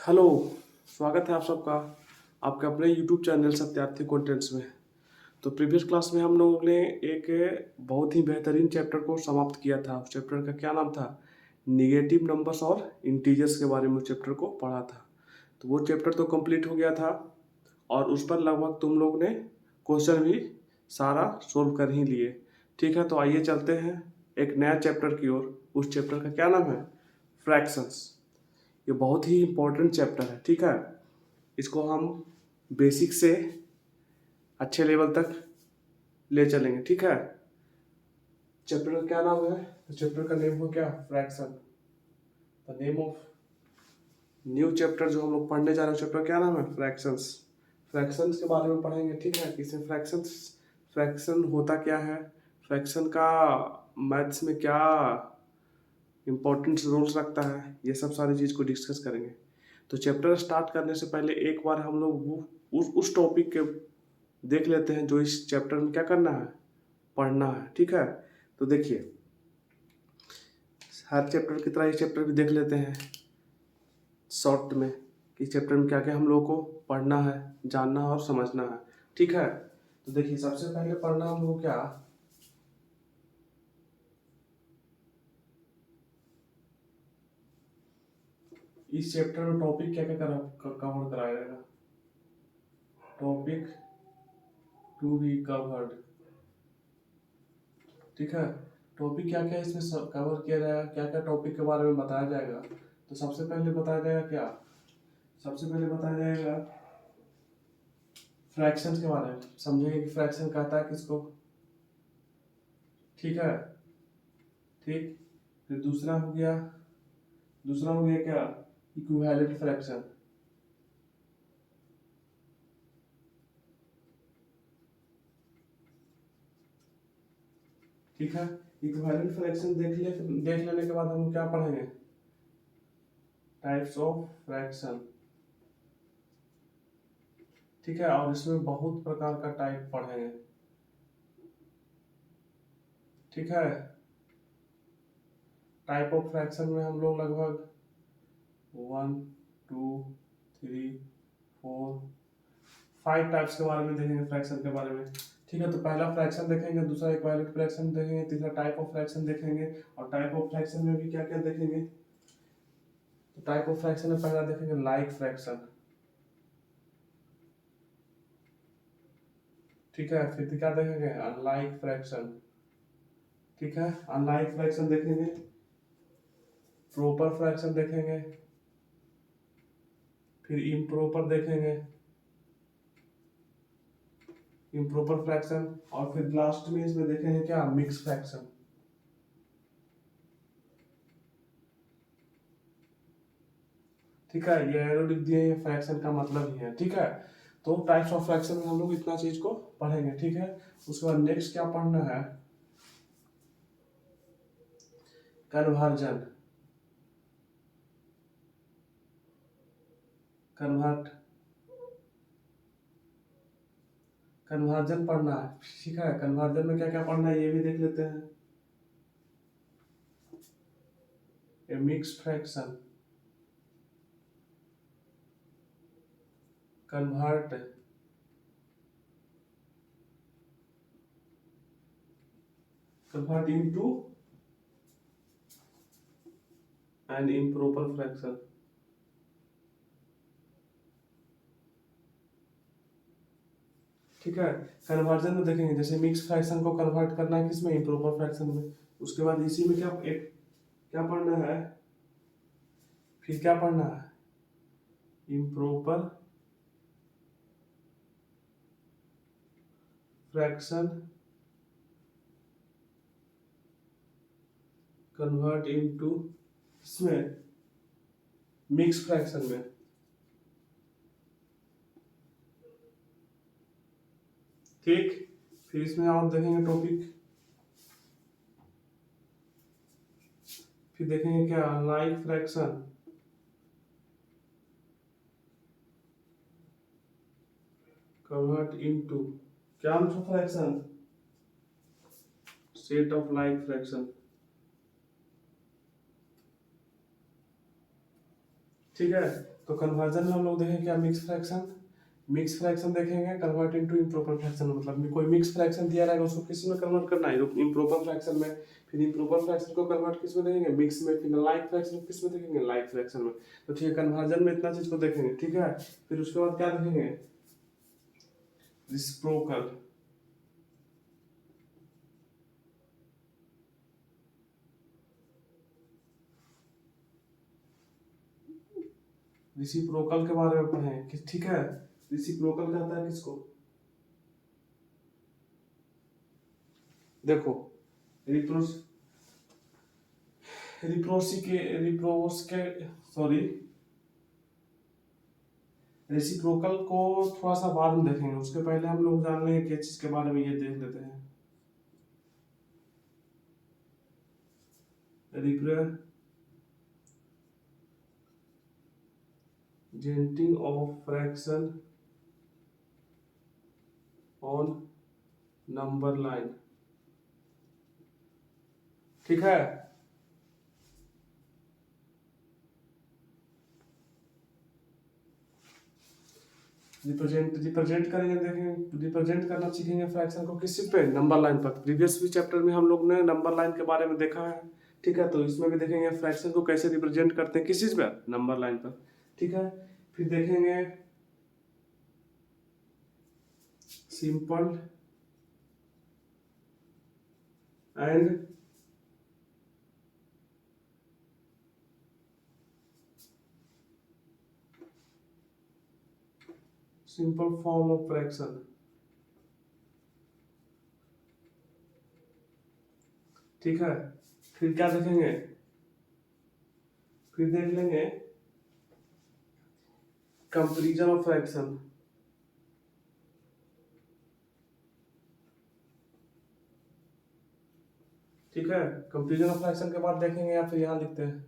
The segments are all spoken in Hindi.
हेलो। स्वागत है आप सबका आपके अपने यूट्यूब चैनल सत्यार्थी कंटेंट्स में। तो प्रीवियस क्लास में हम लोगों ने एक बहुत ही बेहतरीन चैप्टर को समाप्त किया था। उस चैप्टर का क्या नाम था? निगेटिव नंबर्स और इंटीजर्स के बारे में उस चैप्टर को पढ़ा था। तो वो चैप्टर तो कंप्लीट हो गया था और उस पर लगभग तुम लोग ने क्वेश्चन भी सारा सोल्व कर ही लिए। ठीक है, तो आइए चलते हैं एक नया चैप्टर की ओर। उस चैप्टर का क्या नाम है? फ्रैक्शंस। ये बहुत ही इम्पोर्टेंट चैप्टर है। ठीक है, इसको हम बेसिक से अच्छे लेवल तक ले चलेंगे। ठीक है, चैप्टर का क्या नाम है? तो चैप्टर का नेम हो क्या? Fraction. The name of new chapter जो हम लोग पढ़ने जा रहे हैं, चैप्टर क्या नाम है? फ्रैक्शंस। फ्रैक्शंस के बारे में पढ़ेंगे। ठीक है, कि इसमें फ्रैक्शन होता क्या है, फ्रैक्शन का मैथ्स में क्या इम्पोर्टेंट रोल्स रखता है, ये सब सारी चीज़ को डिस्कस करेंगे। तो चैप्टर स्टार्ट करने से पहले एक बार हम लोग उस टॉपिक के देख लेते हैं जो इस चैप्टर में क्या करना है, पढ़ना है। ठीक है, तो देखिए हर चैप्टर की तरह इस चैप्टर भी देख लेते हैं शॉर्ट में कि इस चैप्टर में क्या क्या हम लोगों को पढ़ना है, जानना है और समझना है। ठीक है, तो देखिए सबसे पहले पढ़ना हम लोग क्या, इस चैप्टर में टॉपिक क्या क्या कवर कराया जाएगा। Topic to be covered. ठीक है, टॉपिक क्या क्या इसमें कवर किया जाएगा, क्या क्या टॉपिक के बारे में बताया जाएगा। तो सबसे पहले बताया जाएगा क्या, सबसे पहले बताया जाएगा फ्रैक्शन के बारे में। समझेंगे कि फ्रैक्शन कहता है किसको। ठीक है, ठीक। फिर दूसरा हो गया क्या, इक्विवेलेंट फ्रैक्शन। ठीक है, इक्विवेलेंट फ्रैक्शन देख लेने के बाद हम क्या पढ़ेंगे, टाइप्स ऑफ फ्रैक्शन। ठीक है, और इसमें बहुत प्रकार का टाइप पढ़ेंगे। ठीक है, टाइप ऑफ फ्रैक्शन में हम लोग लगभग 1 2 3 4 5 टाइप्स के बारे में देखेंगे, फ्रैक्शन के बारे में। ठीक है, तो पहला फ्रैक्शन देखेंगे, दूसरा इक्विवेलेंट फ्रैक्शन देखेंगे, तीसरा टाइप ऑफ फ्रैक्शन देखेंगे। और टाइप ऑफ फ्रैक्शन में भी क्या क्या देखेंगे, तो टाइप ऑफ फ्रैक्शन में पहला देखेंगे लाइक फ्रैक्शन। ठीक है, फिर क्या देखेंगे, अनलाइक फ्रैक्शन। ठीक है, अनलाइक फ्रैक्शन देखेंगे, प्रॉपर फ्रैक्शन देखेंगे, फिर इम्प्रॉपर देखेंगे, इम्प्रॉपर फ्रैक्शन, और फिर लास्ट में इसमें देखेंगे क्या, मिक्स फ्रैक्शन। ठीक है, ये एरो लिख दिए, ये फ्रैक्शन का मतलब ही है। ठीक है, तो टाइप्स ऑफ फ्रैक्शन में हम लोग इतना चीज को पढ़ेंगे। ठीक है, उसके बाद नेक्स्ट क्या पढ़ना है, कन्वर्जन। कन्वर्ट कन्वर्जन पढ़ना है। ठीक है, कन्वर्जन में क्या क्या पढ़ना है ये भी देख लेते हैं। A mix fraction, convert convert into an improper fraction. ठीक है, कन्वर्जन में देखेंगे जैसे मिक्स फ्रैक्शन को कन्वर्ट करना है किसमें, इम्प्रॉपर फ्रैक्शन में। उसके बाद इसी में क्या पढ़ना है, फिर क्या पढ़ना है, इम्प्रॉपर फ्रैक्शन कन्वर्ट इनटू इसमें मिक्स फ्रैक्शन में। ठीक, फिर इसमें और देखेंगे टॉपिक, फिर देखेंगे क्या, लाइक फ्रैक्शन कन्वर्ट इनटू क्या fraction, set of like fraction. ठीक है, तो कन्वर्जन में हम लोग देखेंगे क्या, मिक्स फ्रैक्शन देखेंगे, कन्वर्ट इनटू इम्प्रॉपर फ्रैक्शन, मतलब कोई मिक्स फ्रैक्शन दिया रहेगा उसको किस में कन्वर्ट करना है, इम्प्रॉपर फ्रैक्शन में। फिर इम्प्रॉपर फ्रैक्शन को कन्वर्ट किस में देखेंगे, मिक्स में। फिर लाइक फ्रैक्शन किस में देखेंगे, लाइक फ्रैक्शन में। तो ठीक है, कन्वर्जन में इतना चीज को देखेंगे, ठीक है। फिर उसके बाद क्या देखेंगे, रिसिप्रोकल। रिसिप्रोकल के बारे में पढ़ेंगे, ठीक है। रिसिप्रोकल कहता है किसको, देखो रिप्रोस रिप्रोस के सॉरी रेसिप्रोकल को थोड़ा सा बाद में देखेंगे, उसके पहले हम लोग जान लेंगे किस चीज के बारे में, ये देख लेते हैं। Representing of fraction on number line, ठीक है। रिप्रेजेंट करेंगे, देखेंगे रिप्रेजेंट करना सीखेंगे फ्रैक्शन को किस चीज पे, नंबर लाइन पर। प्रीवियस भी चैप्टर में हम लोग ने नंबर लाइन के बारे में देखा है, ठीक है। तो इसमें भी देखेंगे फ्रैक्शन को कैसे रिप्रेजेंट करते हैं, किस चीज पे, नंबर लाइन पर, ठीक है। फिर देखेंगे simple and simple form of fraction, ठीक है। फिर क्या देखेंगे, फिर देख लेंगे कंपैरिजन ऑफ फ्रैक्शन, ठीक है। कंपैरिजन ऑफ फ्रैक्शन के बाद देखेंगे, या फिर यहां लिखते हैं,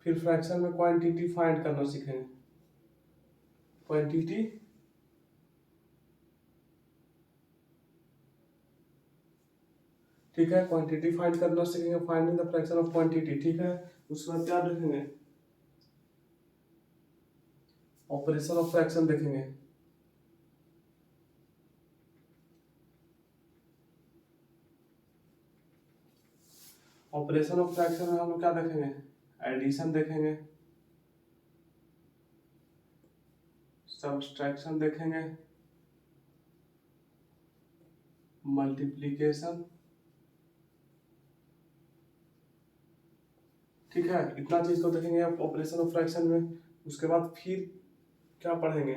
फिर फ्रैक्शन में क्वांटिटी फाइंड करना सीखेंगे, क्वांटिटी, ठीक है। क्वांटिटी फाइंड करना सीखेंगे, finding the fraction of quantity, ठीक है। उसके बाद क्या देखेंगे, ऑपरेशन ऑफ फ्रैक्शन देखेंगे, ऑपरेशन ऑफ फ्रैक्शन में हम लोग क्या देखेंगे, एडिशन देखेंगे, सब्सट्रैक्शन देखेंगे, मल्टीप्लिकेशन, ठीक है। इतना चीज को देखेंगे ऑपरेशन ऑफ फ्रैक्शन में। उसके बाद फिर क्या पढ़ेंगे,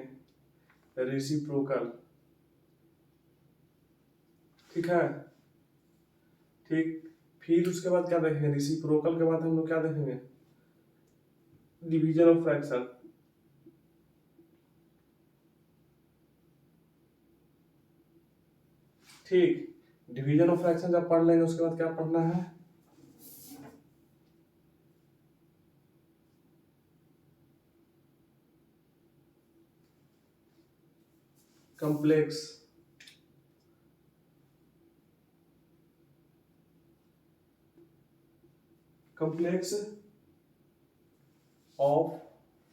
रेसिप्रोकल, ठीक है, ठीक। फिर उसके बाद क्या देखेंगे, रेसिप्रोकल के बाद हम लोग क्या देखेंगे, डिवीजन ऑफ फ्रैक्शन, ठीक। डिवीजन ऑफ फ्रैक्शन जब पढ़ लेंगे उसके बाद क्या पढ़ना है, कॉम्प्लेक्स, कॉम्प्लेक्स ऑफ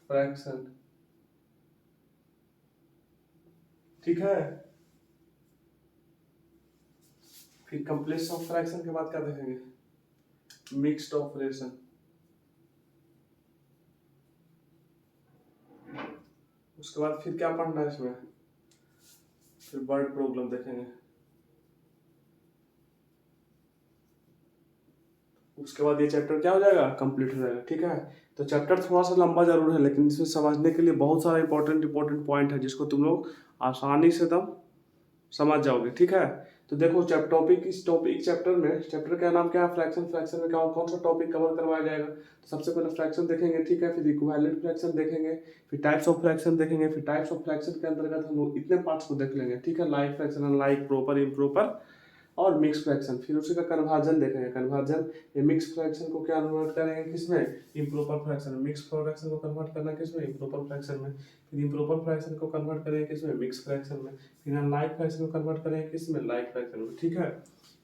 फ्रैक्शन, ठीक है। फिर कॉम्प्लेक्स ऑफ फ्रैक्शन के बाद क्या देखेंगे, मिक्स्ड ऑपरेशन, उसके बाद फिर क्या पढ़ना है इसमें, फिर वर्ड प्रॉब्लम देखेंगे, उसके बाद ये चैप्टर क्या हो जाएगा, कंप्लीट हो जाएगा, ठीक है। तो चैप्टर थोड़ा सा लंबा जरूर है, लेकिन इसमें समझने के लिए बहुत सारा इंपॉर्टेंट पॉइंट है, जिसको तुम लोग आसानी से एकदम समझ जाओगे, ठीक है। तो देखो इस टॉपिक चैप्टर में, चैप्टर का नाम क्या है, फ्रैक्शन। फ्रैक्शन में क्या कौन सा टॉपिक कवर करवाया जाएगा, तो सबसे पहले फ्रैक्शन देखेंगे, ठीक है। फिर इक्विवेलेंट फ्रैक्शन देखेंगे, फिर टाइप्स ऑफ फ्रैक्शन देखेंगे, फिर टाइप्स ऑफ फ्रैक्शन के अंतर्गत हम लोग इतने पार्ट्स को देख लेंगे, ठीक है। Like fraction, unlike, proper, improper और मिक्स फ्रैक्शन। फिर उसी का कन्वर्जन देखेंगे, कन्वर्जन, ये मिक्स फ्रैक्शन को क्या कन्वर्ट करेंगे किसमें, इम्प्रॉपर फ्रैक्शन में। मिक्स फ्रैक्शन को कन्वर्ट करना किसमें, इम्प्रॉपर फ्रैक्शन में। फिर इम्प्रॉपर फ्रैक्शन को कन्वर्ट करेंगे किसमें, मिक्स फ्रैक्शन में। फिर अनलाइक फ्रैक्शन को कन्वर्ट करेंगे किसमें, लाइक फ्रैक्शन में, ठीक है।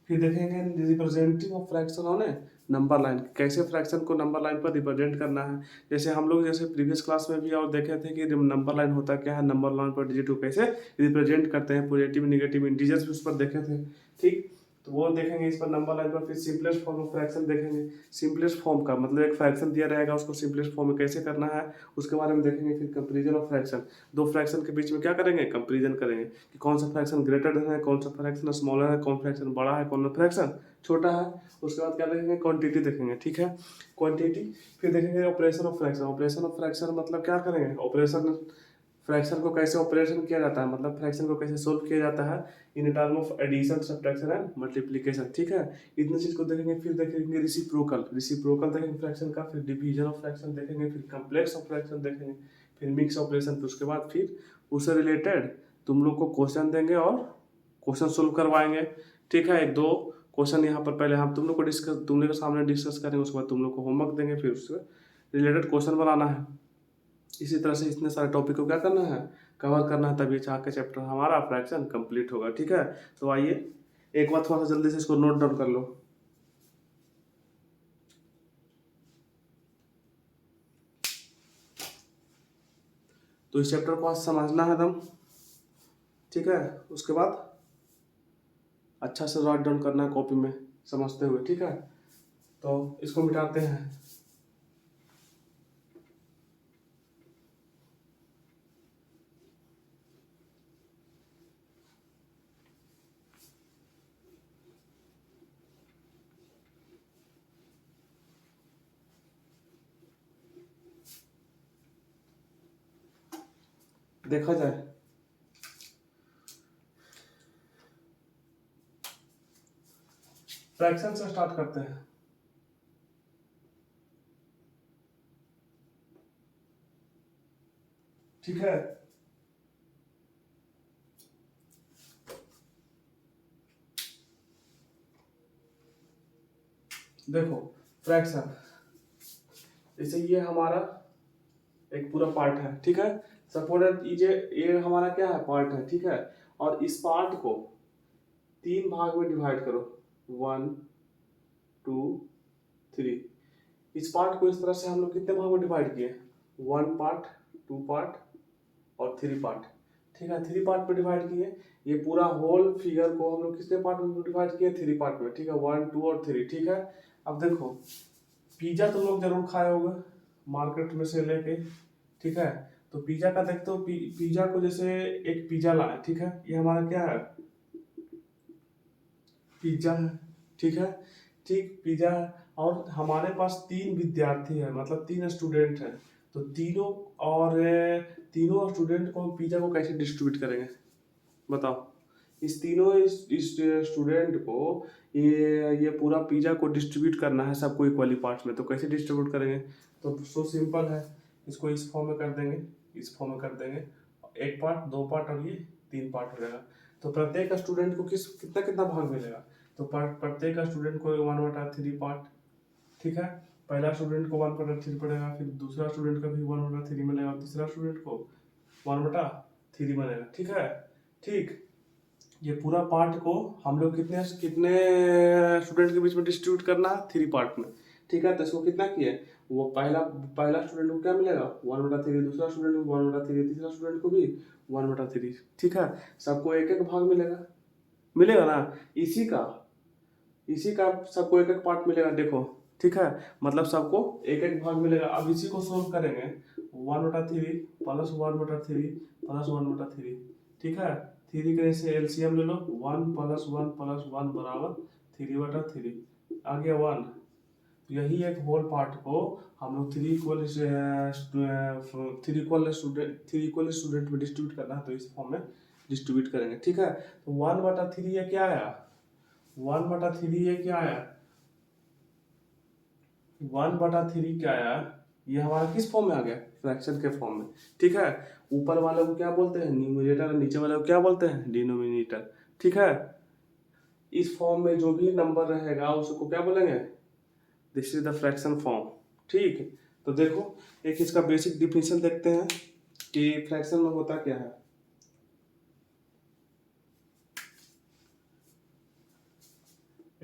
फिर देखेंगे representing of fraction on A number line, कैसे फ्रैक्शन को नंबर लाइन पर रिप्रेजेंट करना है। जैसे हम लोग जैसे प्रीवियस क्लास में भी और देखे थे कि नंबर लाइन होता क्या है, नंबर लाइन पर डिजिट को कैसे रिप्रेजेंट करते हैं, पॉजिटिव नेगेटिव इंटीजर्स भी उस पर देखे थे। ठीक, तो वो देखेंगे इस पर नंबर लाइन पर। फिर सिंपलेस्ट फॉर्म ऑफ फ्रैक्शन देखेंगे। सिंपलेस्ट फॉर्म का मतलब एक फ्रैक्शन दिया रहेगा, उसको सिंपलेस्ट फॉर्म में कैसे करना है उसके बारे में देखेंगे। फिर कंपेरिजन ऑफ फ्रैक्शन, दो फ्रैक्शन के बीच में क्या करेंगे, कंपेरिजन करेंगे कि कौन सा फ्रैक्शन ग्रेटर है, कौन सा फ्रैक्शन स्मॉलर है, कौन फ्रैक्शन बड़ा है, कौन फ्रैक्शन छोटा है। उसके बाद क्या देखेंगे, क्वांटिटी देखेंगे। ठीक है, क्वांटिटी। फिर देखेंगे operation of fraction. Operation of fraction मतलब क्या करेंगे, ऑपरेशन फ्रैक्शन को कैसे ऑपरेशन किया जाता है, मतलब फ्रैक्शन को कैसे सोल्व किया जाता है in term of addition, subtraction and multiplication. ठीक है, इतनी चीज को देखेंगे। फिर देखेंगे रिसिप्रोकल, रिसिप्रोकल देखेंगे फ्रैक्शन का। फिर डिवीजन ऑफ फ्रैक्शन देखेंगे। फिर कम्प्लेक्स ऑफ फ्रैक्शन देखेंगे। फिर मिक्स ऑपरेशन। फिर उसके बाद फिर उससे रिलेटेड तुम लोग को क्वेश्चन देंगे और क्वेश्चन सोल्व करवाएंगे। ठीक है, एक दो क्वेश्चन यहाँ पर पहले हम तुम लोग को डिस्कस, तुम लोग के सामने डिस्कस करेंगे, उसके बाद तुम लोग को होमवर्क देंगे, फिर उससे रिलेटेड क्वेश्चन बनाना है। इसी तरह से इतने सारे टॉपिक को क्या करना है, कवर करना है, तभी चाह के चैप्टर हमारा फ्रैक्शन कंप्लीट होगा। ठीक है, तो आइए एक बार थोड़ा सा जल्दी से इसको नोट डाउन कर लो। तो इस चैप्टर को आज समझना है दम। ठीक है, उसके बाद अच्छा से राइट डाउन करना है कॉपी में समझते हुए। ठीक है, तो इसको मिटाते हैं। देखा जाए, फ्रैक्शन से स्टार्ट करते हैं। ठीक है, देखो फ्रैक्शन, जैसे ये हमारा एक पूरा पार्ट है। ठीक है, सपोज ये हमारा क्या है, पार्ट है। ठीक है, और इस पार्ट को तीन भाग में डिवाइड करो, 1 2 3। इस पार्ट को इस तरह से हम लोग कितने भाग में डिवाइड किए, 1 पार्ट, 2 पार्ट और 3 पार्ट। ठीक है, 3 पार्ट में डिवाइड किए। ये पूरा होल फिगर को हम लोग कितने पार्ट में डिवाइड किए, 3 पार्ट में। ठीक है, 1 2 और 3। ठीक है, अब देखो पिज्जा तुम लोग जरूर खाए होगे मार्केट में से लेके। ठीक है, तो पिज्जा का देखते हो, पिज्जा को जैसे एक पिज्जा लाए। ठीक है, ये हमारा क्या है, पिज्जा है। ठीक है, ठीक पिज्जा है, और हमारे पास 3 विद्यार्थी है, मतलब 3 स्टूडेंट हैं। तो तीनों और तीनों स्टूडेंट को पिज्जा को कैसे डिस्ट्रीब्यूट करेंगे बताओ। इस तीनों इस स्टूडेंट को ये पूरा पिज्जा को डिस्ट्रीब्यूट करना है सबको इक्वली पार्ट्स में। तो कैसे डिस्ट्रीब्यूट करेंगे, तो सो सिंपल है, इसको इस फॉर्म में कर देंगे, इस फॉर्म में कर देंगे, 1 पार्ट 2 पार्ट और ये 3 पार्ट हो जाएगा। तो प्रत्येक स्टूडेंट को कितना कितना भाग मिलेगा, तो प्रत्येक स्टूडेंट को 1/3 पार्ट। ठीक है, पहला स्टूडेंट को 1/3 पड़ेगा, फिर दूसरा स्टूडेंट का भी 1/3 मिलेगा, और तीसरा स्टूडेंट को 1/3 मिलेगा। ठीक है, ठीक, ये पूरा पार्ट को हम लोग कितने कितने स्टूडेंट के बीच में डिस्ट्रीब्यूट करना है, 3 पार्ट में। ठीक है, तो इसको कितना किए, वो पहला पहला स्टूडेंट को क्या मिलेगा 1/3, दूसरा स्टूडेंट को 1/3, तीसरा स्टूडेंट को भी 1/3। ठीक है, सबको एक एक भाग मिलेगा, मिलेगा ना, इसी का सबको एक एक पार्ट मिलेगा। देखो ठीक है, मतलब सबको एक एक भाग मिलेगा। अब इसी को सोल्व करेंगे, 1/3 प्लस 1/3 प्लस 1/3। ठीक है, 3 का जैसे एलसीएम ले लो, 1 + 1 + 1 बराबर 3/3 आ गया 1। यही एक होल पार्ट को हम लोग 3 इक्वल स्टूडेंट में डिस्ट्रीब्यूट करना है, तो इस फॉर्म में डिस्ट्रीब्यूट करेंगे। ठीक है, तो 1/3 ये क्या आया, 1/3 ये क्या आया, 1/3 क्या आया, ये हमारा किस फॉर्म में आ गया, फ्रैक्शन के फॉर्म में। ठीक है, ऊपर वाले को क्या बोलते हैं, न्यूमरेटर, नीचे वाले को क्या बोलते हैं, डिनोमिनेटर। ठीक है, इस फॉर्म में जो भी नंबर रहेगा उसको क्या बोलेंगे, this is the fraction form. ठीक, तो देखो एक इसका बेसिक डिफिनेशन देखते हैं कि फ्रैक्शन में होता क्या है।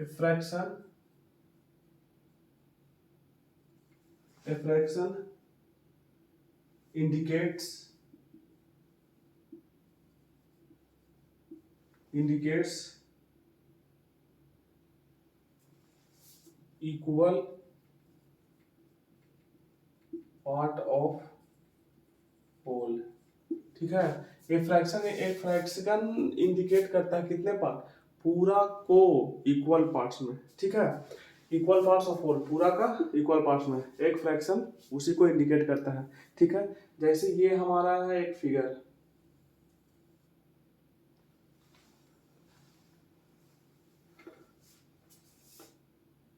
A fraction indicates equal part of whole. ठीक है, ये फ्रैक्शन एक फ्रैक्शन इंडिकेट करता है कितने पार्ट, पूरा को इक्वल पार्ट्स में। ठीक है, इक्वल पार्ट्स ऑफ होल, पूरा का इक्वल पार्ट्स में एक फ्रैक्शन उसी को इंडिकेट करता है। ठीक है, जैसे ये हमारा है एक फिगर,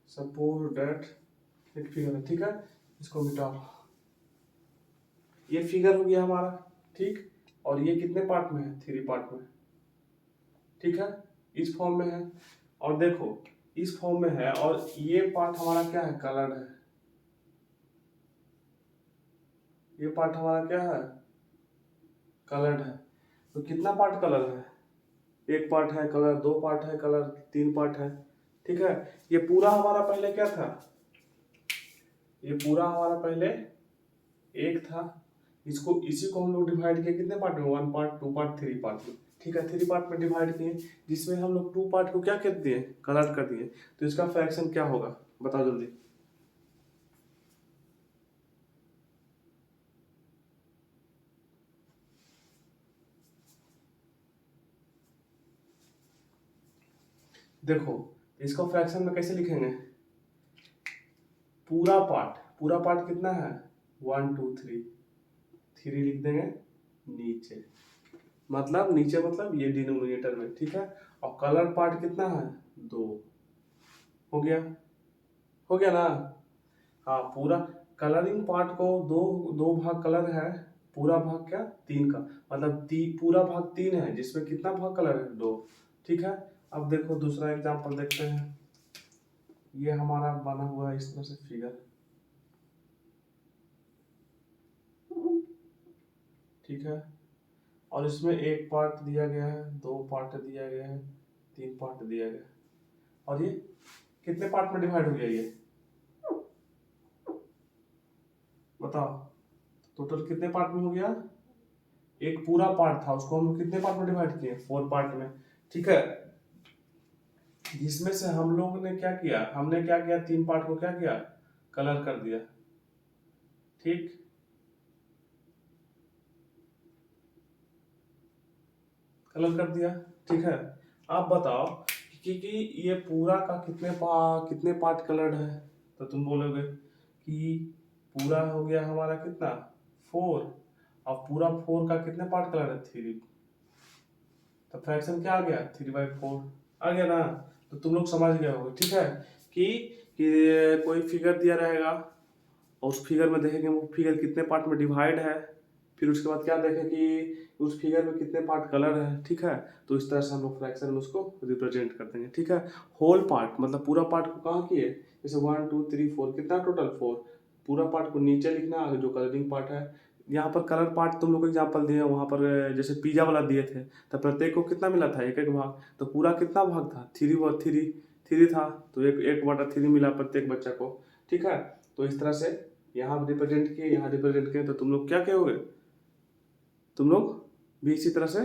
सपोज दैट एक फिगर है। ठीक है, इसको मिटाओ, ये फिगर हो गया हमारा। ठीक, और ये कितने पार्ट में है, 3 पार्ट में। ठीक है, इस फॉर्म में है, और देखो इस फॉर्म में है, और ये पार्ट हमारा क्या है, कलर है। ये पार्ट हमारा क्या है, कलर्ड है। तो कितना पार्ट कलर है, एक पार्ट है कलर, 2 पार्ट है कलर, 3 पार्ट है। ठीक है, ये पूरा हमारा पहले क्या था, ये पूरा हमारा पहले एक था, इसको इसी को हम लोग डिवाइड किए कितने पार्ट में, 1 पार्ट, 2 पार्ट, 3 पार्ट में। ठीक है, 3 पार्ट में डिवाइड किए, जिसमें हम लोग 2 पार्ट को क्या कर दिए, कलर कर दिए। तो इसका फ्रैक्शन क्या होगा, बताओ जल्दी। देखो इसको फ्रैक्शन में कैसे लिखेंगे, पूरा पार्ट कितना है, 1 2 3 लिख देंगे नीचे, मतलब नीचे मतलब ये डिनोमिनेटर में। ठीक है, और कलर पार्ट कितना है, 2। हो गया, हो गया ना। हाँ, पूरा कलरिंग पार्ट को दो भाग कलर है, पूरा भाग क्या 3 का, मतलब पूरा भाग 3 है, जिसमें कितना भाग कलर है, 2। ठीक है, अब देखो दूसरा एग्जांपल देखते हैं। ये हमारा बना हुआ है इस तरह से फिगर। ठीक है, और इसमें एक पार्ट दिया गया है, 2 पार्ट दिया गया है, 3 पार्ट दिया गया है, और ये कितने पार्ट में डिवाइड हो गया, ये बताओ, टोटल कितने पार्ट में हो गया, एक पूरा पार्ट था, उसको हम लोग कितने पार्ट में डिवाइड किए, 4 पार्ट में। ठीक है, जिसमें से हम लोग ने क्या किया, हमने क्या किया, 3 पार्ट को क्या किया, कलर कर दिया। ठीक, कलर कर दिया। ठीक है, आप बताओ कि ये पूरा का कितने पार्ट कलर्ड है, तो तुम बोलोगे कि पूरा हो गया हमारा कितना, 4, और पूरा 4 का कितने पार्ट कलर है, 3। तो फ्रैक्शन क्या आ गया, 3/4 आ गया ना। तो तुम लोग समझ गए होगे। ठीक है, कि कोई फिगर दिया रहेगा, और उस फिगर में देखेंगे वो फिगर कितने पार्ट में डिवाइड है, फिर उसके बाद क्या देखें कि उस फिगर में कितने पार्ट कलर है। ठीक है, तो इस तरह से हम लोग फ्रैक्शन में उसको रिप्रेजेंट करते हैं। ठीक है, होल पार्ट मतलब पूरा पार्ट को कहाँ किए, जैसे 1 2 3 4, कितना टोटल 4, पूरा पार्ट को नीचे लिखना, आगे जो कलरिंग पार्ट है। यहाँ पर कलर पार्ट तुम लोग एग्जाम्पल दिए, वहाँ पर जैसे पिज्जा वाला दिए थे, तो प्रत्येक को कितना मिला था, एक एक भाग, तो पूरा कितना भाग था, 3 था, तो एक 1/3 मिला प्रत्येक बच्चा को। ठीक है, तो इस तरह से यहाँ रिप्रेजेंट किए, यहाँ रिप्रेजेंट किए, तो तुम लोग क्या कहोगे, तुम लोग भी इसी तरह से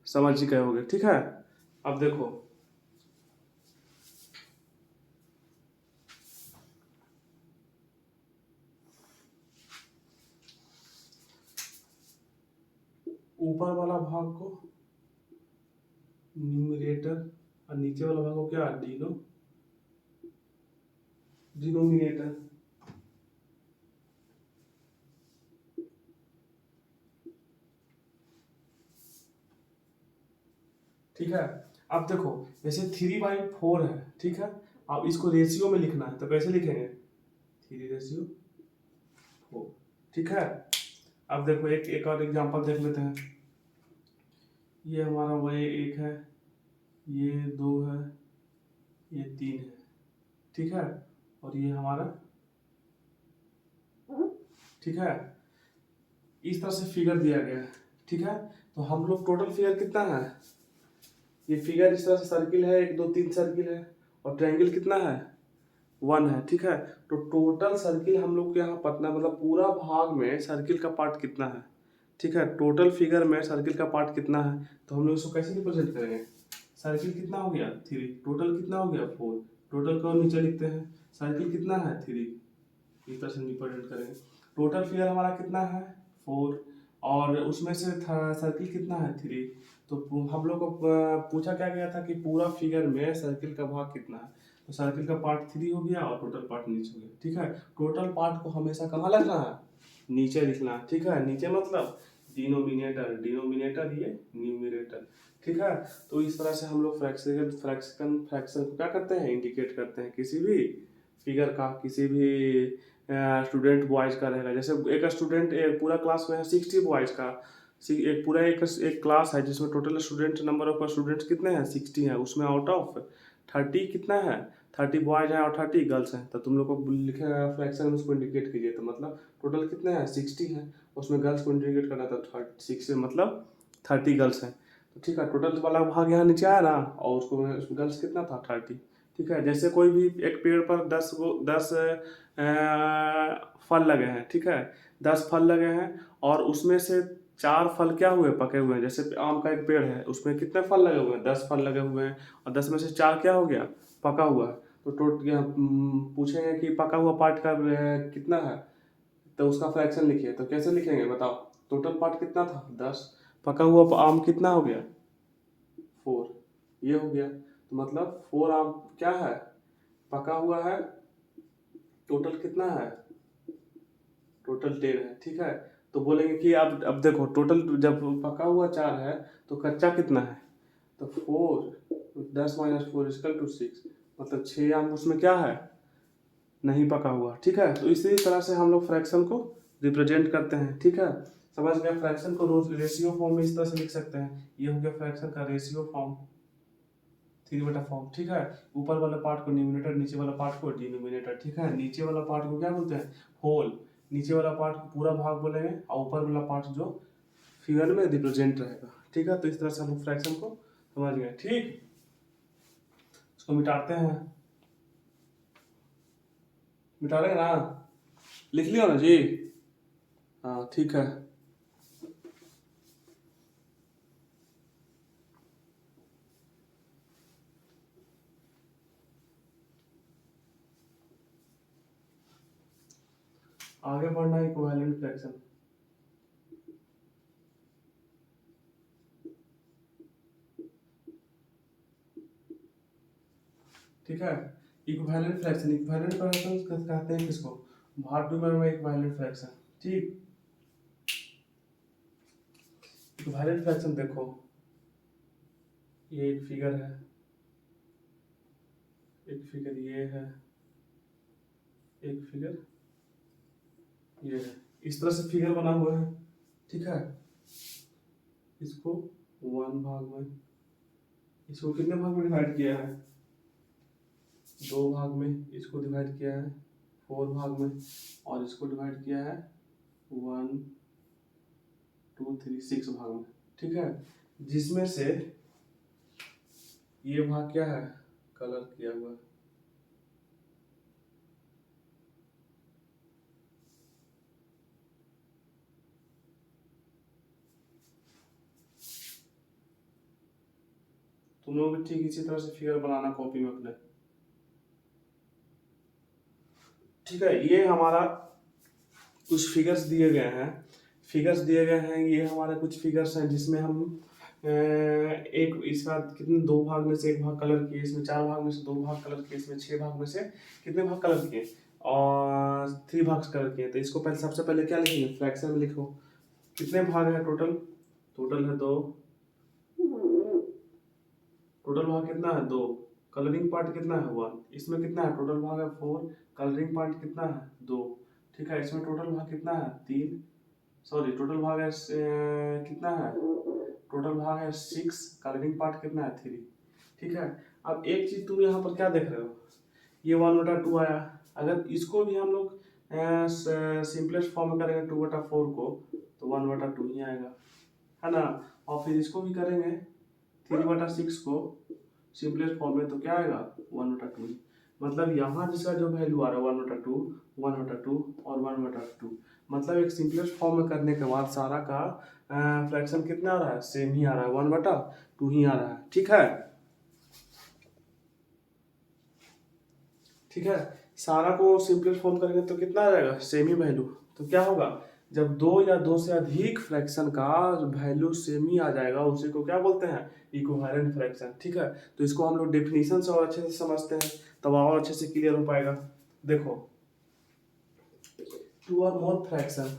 समझ ही गए होगे। ठीक है, अब देखो ऊपर वाला भाग को न्यूमरेटर, और नीचे वाला भाग को क्या, डिनोमिनेटर। ठीक है, अब देखो जैसे 3/4 है। ठीक है, अब इसको रेशियो में लिखना है, तो कैसे लिखेंगे, 3/4। ठीक है, अब देखो एक और एग्जांपल देख लेते हैं। ये हमारा वही 1 है, ये 2 है, ये 3 है। ठीक है, और ये हमारा, ठीक है, इस तरह से फिगर दिया गया है। ठीक है, तो हम लोग टोटल फिगर कितना है, ये फिगर इस तरह से सर्किल है, 1 2 3 सर्किल है, और ट्रायंगल कितना है 1 है, ठीक है। तो टोटल सर्किल हम लोग को यहाँ पता मतलब पूरा भाग में सर्किल का पार्ट कितना है, ठीक है। टोटल फिगर में सर्किल का पार्ट कितना है, तो हम लोग इसको कैसे रिप्रेजेंट करेंगे। सर्किल कितना हो गया 3, टोटल कितना हो गया 4, टोटल को नीचे लिखते हैं। सर्किल कितना है 3, इस तरह से रिप्रेजेंट करेंगे। टोटल फिगर हमारा कितना है 4, और उसमें से सर्किल कितना है 3। तो हम लोग को पूछा क्या गया था कि पूरा फिगर में सर्किल का भाग कितना है, तो सर्किल का पार्ट 3 हो गया और टोटल पार्ट नीचे हो गया, ठीक है। टोटल पार्ट को हमेशा कहाँ लिखना है, नीचे लिखना है, ठीक है। नीचे मतलब डिनोमिनेटर, डिनोमिनेटर ये न्यूमरेटर, ठीक है। तो इस तरह से हम लोग फ्रैक्शन को क्या करते हैं, इंडिकेट करते हैं किसी भी फिगर का, किसी भी स्टूडेंट बॉयज का रहेगा। जैसे एक स्टूडेंट पूरा क्लास में है 60 बॉयज का, एक पूरा एक क्लास है जिसमें total student number of students कितने हैं 60 हैं, उसमें आउट ऑफ 30 कितना है 30 बॉयज हैं और 30 गर्ल्स हैं। तो तुम लोग को लिखे फ्रैक्शन में उसको इंडिकेट कीजिए, तो मतलब टोटल कितने हैं 60 हैं, उसमें गर्ल्स को इंडिकेट करना था 6 मतलब 30 गर्ल्स हैं। तो ठीक है, टोटल वाला भाग यहाँ नीचे आया ना, और उसको गर्ल्स कितना था 30, ठीक है। जैसे कोई भी एक पेड़ पर 10 फल लगे हैं, ठीक है, 10 फल लगे हैं और उसमें से 4 फल क्या हुए पके हुए हैं। जैसे आम का एक पेड़ है, उसमें कितने फल लगे हुए हैं 10 फल लगे हुए हैं, और 10 में से 4 क्या हो गया पका हुआ है। तो पूछेंगे कि पका हुआ पार्ट का कितना है, तो उसका फ्रैक्शन लिखिए। तो कैसे लिखेंगे बताओ, टोटल पार्ट कितना था 10, पका हुआ आम कितना हो गया 4, ये हो गया। तो मतलब 4 आम क्या है पका हुआ है, टोटल कितना है, टोटल 10 है, ठीक है। तो बोलेंगे कि अब देखो टोटल जब पका हुआ 4 है तो कच्चा कितना है, तो 4, 10 माइनस 4 इक्वल टू 6, मतलब 6 आम उसमें क्या है नहीं पका हुआ, ठीक है। तो इसी तरह से हम लोग फ्रैक्शन को रिप्रेजेंट करते हैं, ठीक है। समझ गया, फ्रैक्शन को रेशियो फॉर्म में इस तरह से लिख सकते हैं। ये हो गया फ्रैक्शन का रेशियो फॉर्म, 3 बटा फॉर्म, ठीक है। ऊपर वाला पार्ट को न्यूमिनेटर, नीचे वाला पार्ट को डिनोमिनेटर, ठीक है। नीचे वाला पार्ट को क्या बोलते हैं होल, नीचे वाला पार्ट को पूरा भाग बोलेंगे, और ऊपर वाला पार्ट जो फिगर में रिप्रेजेंट रहेगा, ठीक है। तो इस तरह से हम फ्रैक्शन को समझ गए, ठीक। इसको मिटाते हैं, मिटा रहे ना, लिख लिया ना जी, हाँ ठीक है। आगे बढ़ना है इक्विवेलेंट फ्रैक्शन, ठीक है। इक्विवेलेंट फ्रैक्शन, इक्विवेलेंट फ्रैक्शन कहते हैं किसको, भाग में इक्विवेलेंट फ्रैक्शन, ठीक। इक्विवेलेंट फ्रैक्शन देखो, ये एक फिगर है, एक फिगर ये है, एक फिगर ये है, इस तरह से फिगर बना हुआ है, ठीक है। इसको 1 भाग में, इसको कितने भाग में डिवाइड किया है 2 भाग में, इसको डिवाइड किया है 4 भाग में, और इसको डिवाइड किया है 1 2 3 6 भाग में, ठीक है। जिसमें से ये भाग क्या है कलर किया हुआ है, तुम लोग भी ठीक इसी तरह से फिगर बनाना कॉपी में अपने, ठीक है। ये हमारा कुछ फिगर्स दिए गए हैं, फिगर्स दिए गए हैं, ये हमारे कुछ फिगर्स हैं जिसमें हम एक इसका कितने 2 भाग में से 1 भाग कलर किए, इसमें 4 भाग में से 2 भाग कलर किए, इसमें 6 भाग में से कितने भाग कलर किए और 3 भाग कलर किए। तो इसको पहले सबसे पहले क्या लिखेंगे फ्रैक्शन में लिखो, कितने भाग है टोटल, टोटल है 2, टोटल भाग कितना है 2, कलरिंग पार्ट कितना है 1, इसमें कितना है टोटल भाग है 4, कलरिंग पार्ट कितना है 2, ठीक है। इसमें टोटल भाग कितना है 3, सॉरी टोटल भाग है कितना है, टोटल भाग है 6, कलरिंग पार्ट कितना है 3, ठीक है। अब एक चीज तुम यहाँ पर क्या देख रहे हो, ये 1/2 आया, अगर इसको भी हम लोग सिंपलेस्ट फॉर्म में करेंगे 2/4 को, तो 1/2 ही आएगा, है ना। और फिर इसको भी करेंगे 3/6 को, सिंपलेस्ट फॉर्म में तो क्या आएगा 1/2। मतलब यहाँ जिसका जो वैल्यू आ रहा है 1/2, 1/2 और 1/2, मतलब एक सिंपलेस्ट फॉर्म में करने के बाद सारा का फ्रैक्शन कितना आ रहा है, सेम ही आ रहा है, 1/2 ही आ रहा है। ठीक है, ठीक है, सारा को सिंपलेस्ट फॉर्म करेंगे तो कितना आ जाएगा, सेम ही वैल्यू। तो क्या होगा, जब दो या दो से अधिक फ्रैक्शन का वैल्यू सेम ही आ जाएगा उसी को क्या बोलते हैं, इक्विवेलेंट फ्रैक्शन। ठीक है, तो इसको हम लोग डेफिनेशन से और अच्छे से समझते हैं तब और अच्छे से क्लियर हो पाएगा। देखो, two or more fraction,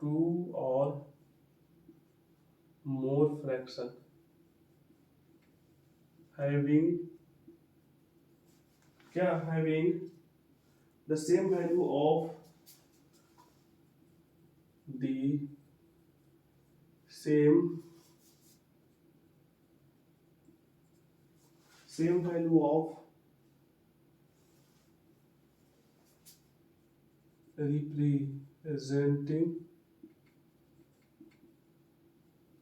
to or more fraction having क्या, having the same value of the same value of representing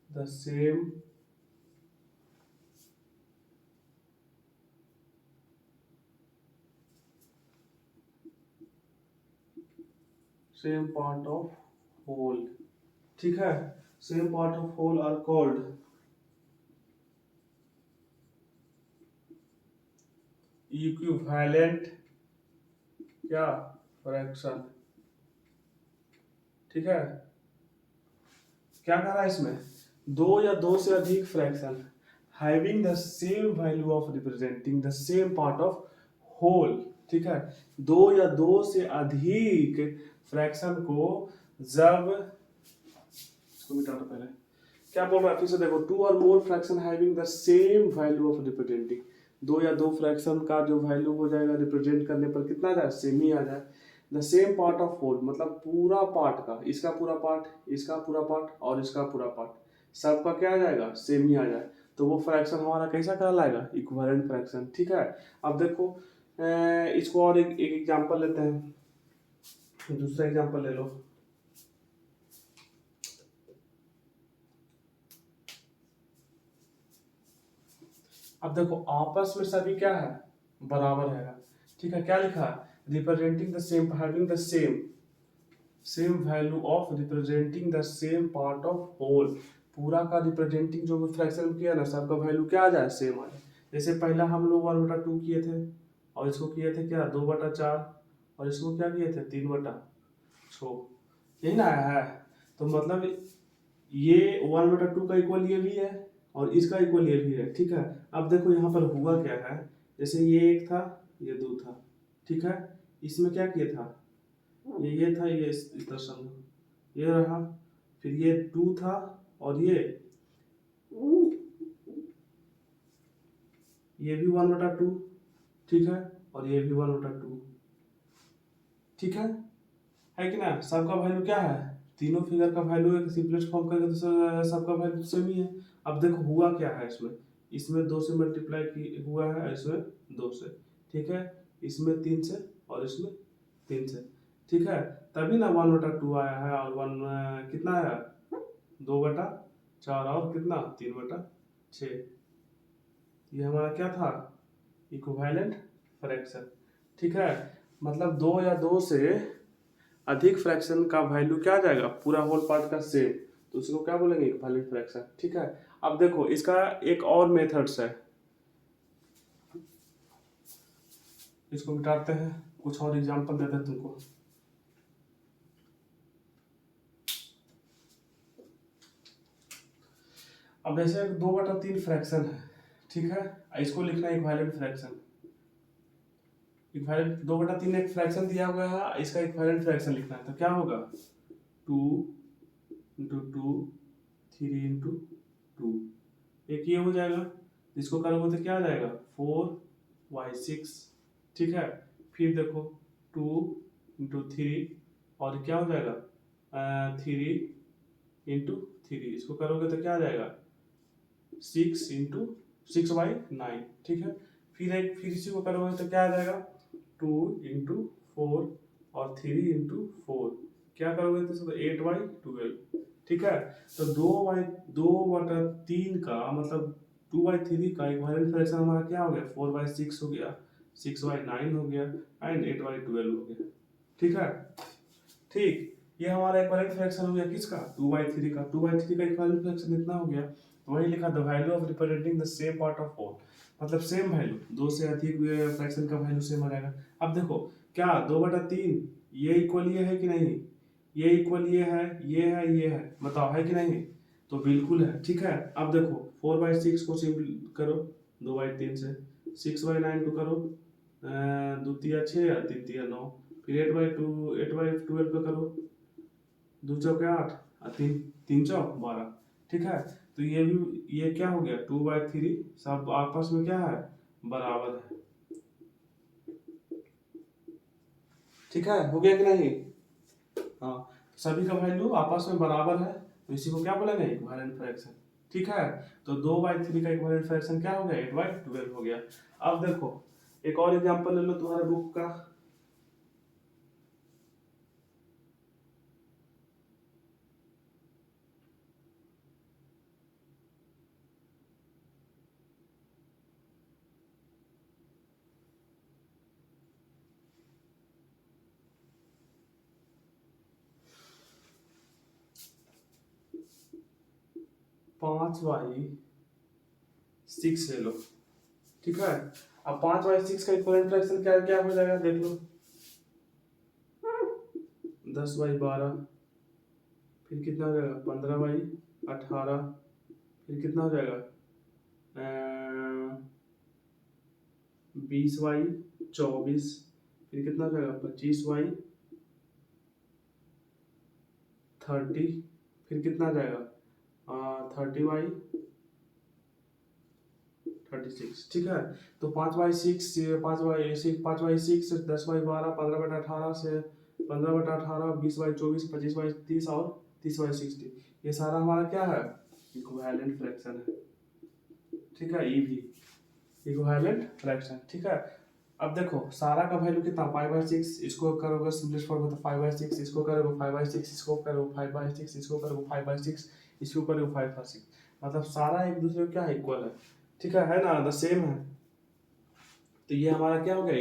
the same part of whole। ठीक है, same part of whole are called equivalent क्या, फ्रैक्शन। ठीक है, क्या कह रहा है इसमें, दो या दो से अधिक fraction having the same value of representing the same part of whole. ठीक है, दो या दो से अधिक फ्रैक्शन को जब, इसको मिटा दो पहले, क्या बोल रहा है फिर से देखो, two or more fraction having the same value of representing, दो या दो फ्रैक्शन का जो वैल्यू हो जाएगा रिप्रेजेंट करने पर कितना आ जाए, सेम ही आ जाए। The same part of whole मतलब पूरा पार्ट का, इसका पूरा पार्ट, इसका पूरा पार्ट और इसका पूरा पार्ट सबका क्या आ जाएगा, सेम ही आ जाए, तो वो फ्रैक्शन हमारा कैसा कहलाएगा, इक्विवेलेंट फ्रैक्शन। ठीक है, अब देखो इसको और एक एग्जांपल लेते हैं, दूसरा एग्जांपल ले लो। अब देखो आपस में सभी क्या है, बराबर है। ठीक है, क्या लिखा है, representing the same, having the same value of representing the same part of whole, पूरा का रिप्रेजेंटिंग जो फ्रैक्शन किया ना सबका वैल्यू क्या आ जाए, सेम आ जाए। जैसे पहला हम लोग 1/2 किए थे और इसको किए थे क्या 2/4 और इसको क्या किए थे 3/6, यही ना आया है। तो मतलब ये 1/2 का इक्वल ये भी है और इसका इक्वल ये भी है। ठीक है, अब देखो यहाँ पर हुआ क्या है, जैसे ये एक था ये दो था। ठीक है, इसमें क्या किया था, ये था, ये इस तरह समझो, ये रहा, फिर ये 2 था और ये भी 1/2। ठीक है, और ये भी 1/2। ठीक है कि ना, सबका वैल्यू क्या है, तीनों फिगर का वैल्यू एक सिंपलेस्ट फॉर्म करके तो सबका वैल्यू सेम ही है। अब देखो हुआ क्या है, इसमें इसमें 2 से मल्टीप्लाई की हुआ है, इसमें 2 से। ठीक है, इसमें 3 से और इसमें 3 से। ठीक है, तभी ना 1/2 आया है और वन कितना आया 2/4 और कितना 3/6। ये हमारा क्या था, इक्विवेलेंट फ्रैक्शन। ठीक है, मतलब दो या दो से अधिक फ्रैक्शन का वैल्यू क्या आ जाएगा, पूरा होल पार्ट का सेम, तो उसको क्या बोलेंगे, इक्विवेलेंट फ्रैक्शन। ठीक है, अब देखो इसका एक और मेथड्स है, इसको मिटाते हैं, कुछ और एग्जांपल देते हैं तुमको। अब जैसे 2/3 फ्रैक्शन है। ठीक है, इसको लिखना है इक्विवेलेंट फ्रैक्शन। इक्विवेलेंट 2/3 एक फ्रैक्शन दिया हुआ है, इसका इक्विवेलेंट फ्रैक्शन लिखना है, तो क्या होगा 2 इंटू 2 3 इंटू 2, एक ये हो जाएगा, इसको करोगे तो क्या आ जाएगा 4/6। ठीक है, फिर देखो 2 इंटू 3 और क्या हो जाएगा 3 इंटू 3, इसको करोगे तो क्या आ जाएगा 6/9। ठीक है, फिर इसी को करोगे तो क्या आ जाएगा 2 इंटू 4 और 3 इंटू 4, क्या करोगे तो 8/12। ठीक है, तो 2/3 का मतलब 2/3 का इक्विवेलेंट फ्रैक्शन हमारा क्या हो गया, 4/6 हो गया, 6/9 हो गया एंड 8/12 हो गया। ठीक है, ठीक, ये हमारा इक्विवेलेंट फ्रैक्शन हो गया किसका, 2/3 का। 2/3 का इक्विवेलेंट फ्रैक्शन इतना हो गया, तो वही लिखा the value of representing the same part of whole, मतलब सेम वैल्यू, दो से अधिक फ्रैक्शन का वैल्यू सेम आ जाएगा। अब देखो क्या 2/3 ये इक्वल ये है कि नहीं, ये इक्वल ये है, ये है, ये है, बताओ है कि नहीं, तो बिल्कुल है। ठीक है, अब देखो 4/6 को सिंपल करो 2/3 से, 6/9 को करो 2 तिया 6 या 3 तिया 9, फिर 8/12 पे करो, 2 चौके 8 और 3 3 चौक 12। ठीक है, तो ये भी ये क्या हो गया, 2/3 सब आपस में क्या है, बराबर है। ठीक है, हो गया कि नहीं, हाँ, सभी का वैल्यू आपस में बराबर है, तो इसी को क्या बोलेंगे, इक्विवेलेंट फ्रैक्शन। ठीक है, तो 2/3 का इक्विवेलेंट फ्रैक्शन क्या हो गया, 8/12 हो गया। अब देखो एक और एग्जांपल ले लो तुम्हारे बुक का, 5/6 ले लो। ठीक है, अब 5/6 का इक्विवेलेंट फ्रैक्शन क्या क्या हो जाएगा देख लो, 10/12, फिर कितना हो जाएगा 15/18, फिर कितना हो जाएगा 20/24, फिर कितना हो जाएगा 25/30, फिर कितना आ जाएगा 30/36। ठीक है, तो 5/6, 5/6 से 10/12, 15/18 से 15/18, 20/24, 25/30 और 30/60, ये सारा हमारा क्या है, इक्विवेलेंट फ्रैक्शन है। ठीक है, ये भी इक्विवेलेंट फ्रैक्शन। ठीक है, अब देखो सारा का वैल्यू कितना, 5/6, इसको करोगे सिंपलेस्ट फॉर्म में तो 5/6, इसको करोगे 5/6, इसको करोगे 5/6, इसको करोगे 5/6, इसको करोगे 5/6, मतलब सारा एक दूसरे को क्या है, इक्वल है। ठीक है ना, द सेम है, तो ये हमारा क्या हो गया,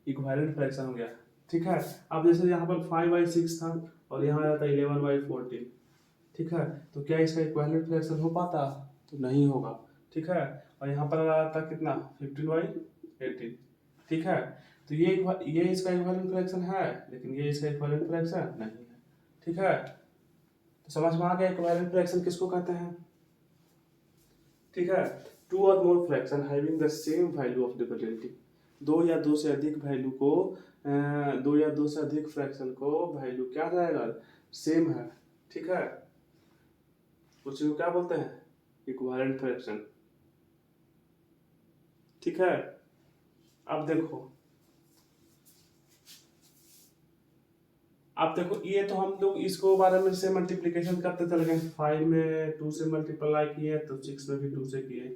इक्विवेलेंट फ्रैक्शन हो गया। ठीक है, अब जैसे यहाँ पर 5/6 था और यहाँ आता 11/14। ठीक है, तो क्या इसका इक्विवेलेंट फ्रैक्शन हो पाता, तो नहीं होगा। ठीक है, और यहाँ पर आता कितना 15/18। ठीक है, तो ये इसका इक्विवेलेंट फ्रैक्शन है, लेकिन ये इसका इक्विवेलेंट फ्रैक्शन नहीं है। ठीक है, तो समझ में आ गया इक्विवेलेंट फ्रैक्शन किसको कहते हैं। ठीक है, two or more fraction having the same value of different, दो या दो से अधिक वैल्यू को दो या दो से अधिक फ्रैक्शन को वैल्यू क्या रहेगा, सेम है। ठीक है, उसी को क्या बोलते हैं, इक्विवेलेंट फ्रैक्शन। ठीक है, अब देखो ये तो हम लोग इसको बारे में से मल्टीप्लिकेशन करते चले गए, 5 में 2 से मल्टीप्लाई किए तो 6 में भी 2 से किए,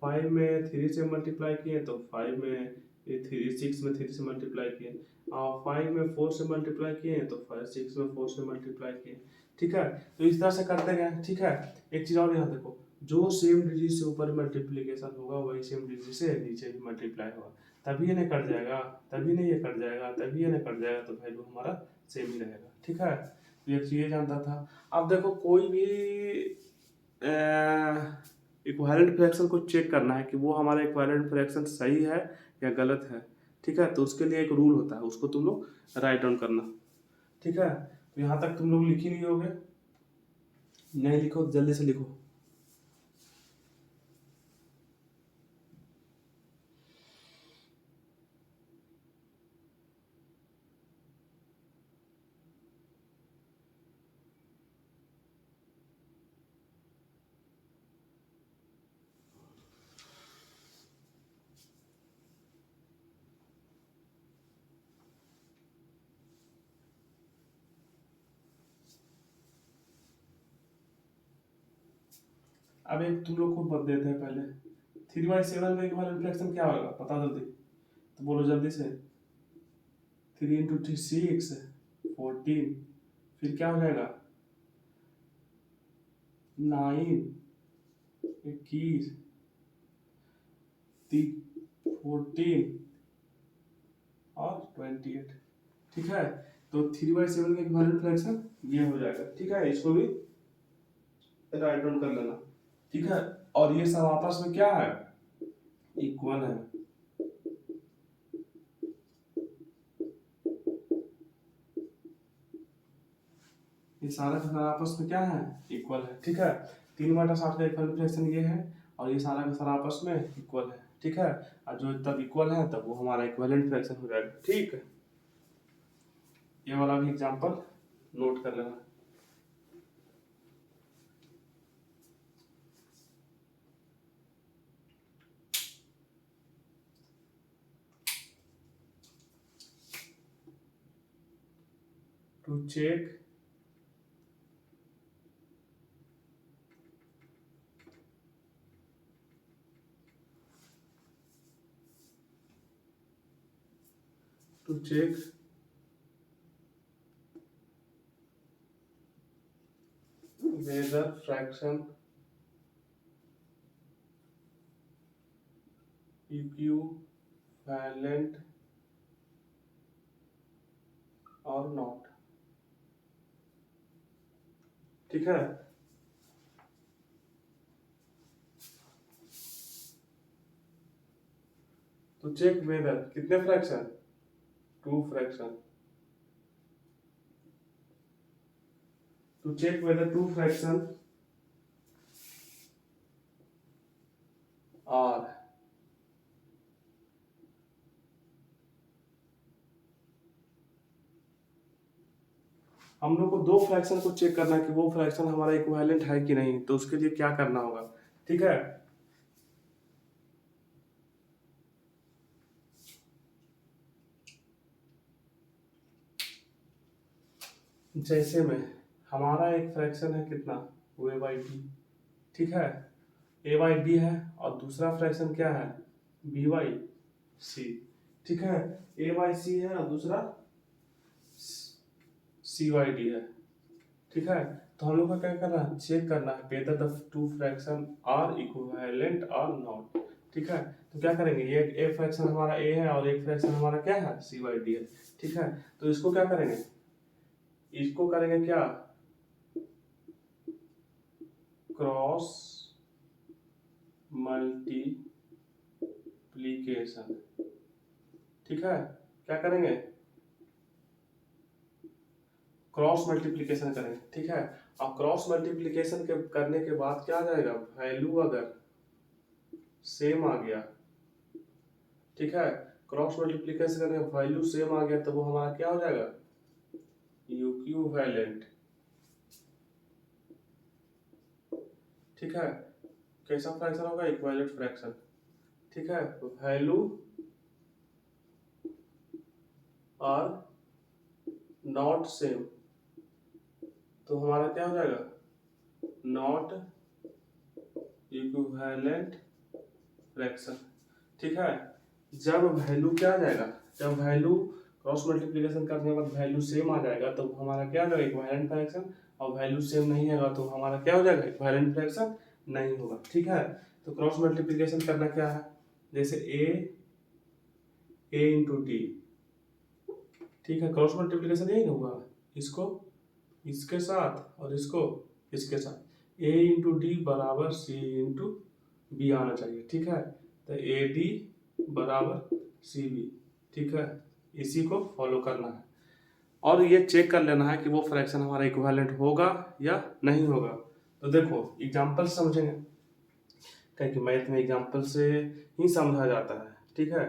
5 में 3 से मल्टीप्लाई किए तो 5 में ये 3 6 में 3 से मल्टीप्लाई किए, और 5 में 4 से मल्टीप्लाई किए तो 6 में 4 से मल्टीप्लाई किए। ठीक है, तो इस तरह से करते गए। ठीक है, एक चीज़ और यहाँ देखो, जो सेम डिजिट से ऊपर मल्टीप्लीकेशन होगा वही सेम डिजिट से नीचे भी मल्टीप्लाई होगा, तभी ये नहीं कट जाएगा, तभी नहीं ये कट जाएगा, तभी ये नहीं कट जाएगा, तो वैल्यू हमारा सेम ही रहेगा। ठीक है, तो एक चीज़ ये जानता था। अब देखो कोई भी इक्विवेलेंट फ्रैक्शन को चेक करना है कि वो हमारा इक्विवेलेंट फ्रैक्शन सही है या गलत है। ठीक है, तो उसके लिए एक रूल होता है, उसको तुम लोग राइट डाउन करना। ठीक है, तो यहाँ तक तुम लोग लिख ही नहीं होगे, नहीं लिखो तो जल्दी से लिखो। अब एक तुम लोग को बता देते हैं पहले, 3/7 का इक्विवेलेंट फ्रैक्शन क्या होगा, बता जल्दी, तो बोलो जल्दी से। 3 × 6 14, फिर क्या हो जाएगा 9 21, 14 और 28। ठीक है, तो 3/7 का इक्विवेलेंट फ्रैक्शन ये हो जाएगा। ठीक है, इसको भी राइट डाउन कर लेना। ठीक है, और ये सब आपस में क्या है, इक्वल है। ये सारा का सारा आपस में क्या है, इक्वल है। ठीक है, 3/7 का इक्वल फ्रैक्शन ये है, और ये सारा का सारा आपस में इक्वल है। ठीक है, और जो तब इक्वल है तब वो हमारा इक्विवेलेंट फ्रैक्शन हो जाएगा। ठीक है, ये वाला भी एग्जांपल नोट कर लेना। To check to check whether fraction equivalent or not। ठीक है, तो चेक वेदर कितने fraction, 2 fraction. to check whether 2 fraction are हम लोग को 2 फ्रैक्शन को चेक करना है कि वो फ्रैक्शन हमारा इक्विवेलेंट है कि नहीं, तो उसके लिए क्या करना होगा। ठीक है, जैसे में हमारा एक फ्रैक्शन है कितना, a/b। ठीक है, a/b है, और दूसरा फ्रैक्शन क्या है, b/c। ठीक है, a/c है और दूसरा c/d है। ठीक है, तो हम लोग का क्या करना है, चेक करना है whether the two fraction are equivalent or not। ठीक है, तो क्या करेंगे, ये एक फ्रैक्शन हमारा a है और एक फ्रैक्शन हमारा क्या है, c/d है। ठीक है, तो इसको क्या करेंगे, इसको करेंगे क्या, क्रॉस मल्टीप्लीकेशन। ठीक है, क्या करेंगे, क्रॉस मल्टीप्लीकेशन करेंगे। ठीक है, अब क्रॉस मल्टीप्लीकेशन के करने के बाद क्या आ जाएगा, वैल्यू अगर सेम आ गया। ठीक है, क्रॉस मल्टीप्लीकेशन करने का वैल्यू सेम आ गया तो वो हमारा क्या हो जाएगा, इक्विवेलेंट। ठीक है, कैसा फ्रैक्शन होगा, इक्विवेलेंट फ्रैक्शन। ठीक है, वैल्यू और नॉट सेम, तो हमारा क्या हो जाएगा, नॉट इक्विवेलेंट फ्रैक्शन। ठीक है, जब वैल्यू क्या आ जाएगा, जब वैल्यू क्रॉस मल्टीप्लिकेशन करने के बाद वैल्यू सेम आ जाएगा तो हमारा क्या हो जाएगा, इक्विवेलेंट फ्रैक्शन। और वैल्यू सेम नहीं आएगा तो हमारा क्या हो जाएगा, इक्विवेलेंट फ्रैक्शन नहीं होगा। ठीक है, तो क्रॉस मल्टीप्लिकेशन करना क्या है, जैसे a इंटू डी। ठीक है, क्रॉस मल्टीप्लिकेशन यही ना हुआ, इसको इसके साथ और इसको इसके साथ, a इंटू डी बराबर c इंटू बी आना चाहिए। ठीक है, तो ए डी बराबर सी बी। ठीक है, इसी को फॉलो करना है और ये चेक कर लेना है कि वो फ्रैक्शन हमारा इक्विवेलेंट होगा या नहीं होगा। तो देखो एग्जाम्पल समझेंगे, क्या कि मैथ में एग्जाम्पल से ही समझा जाता है। ठीक है,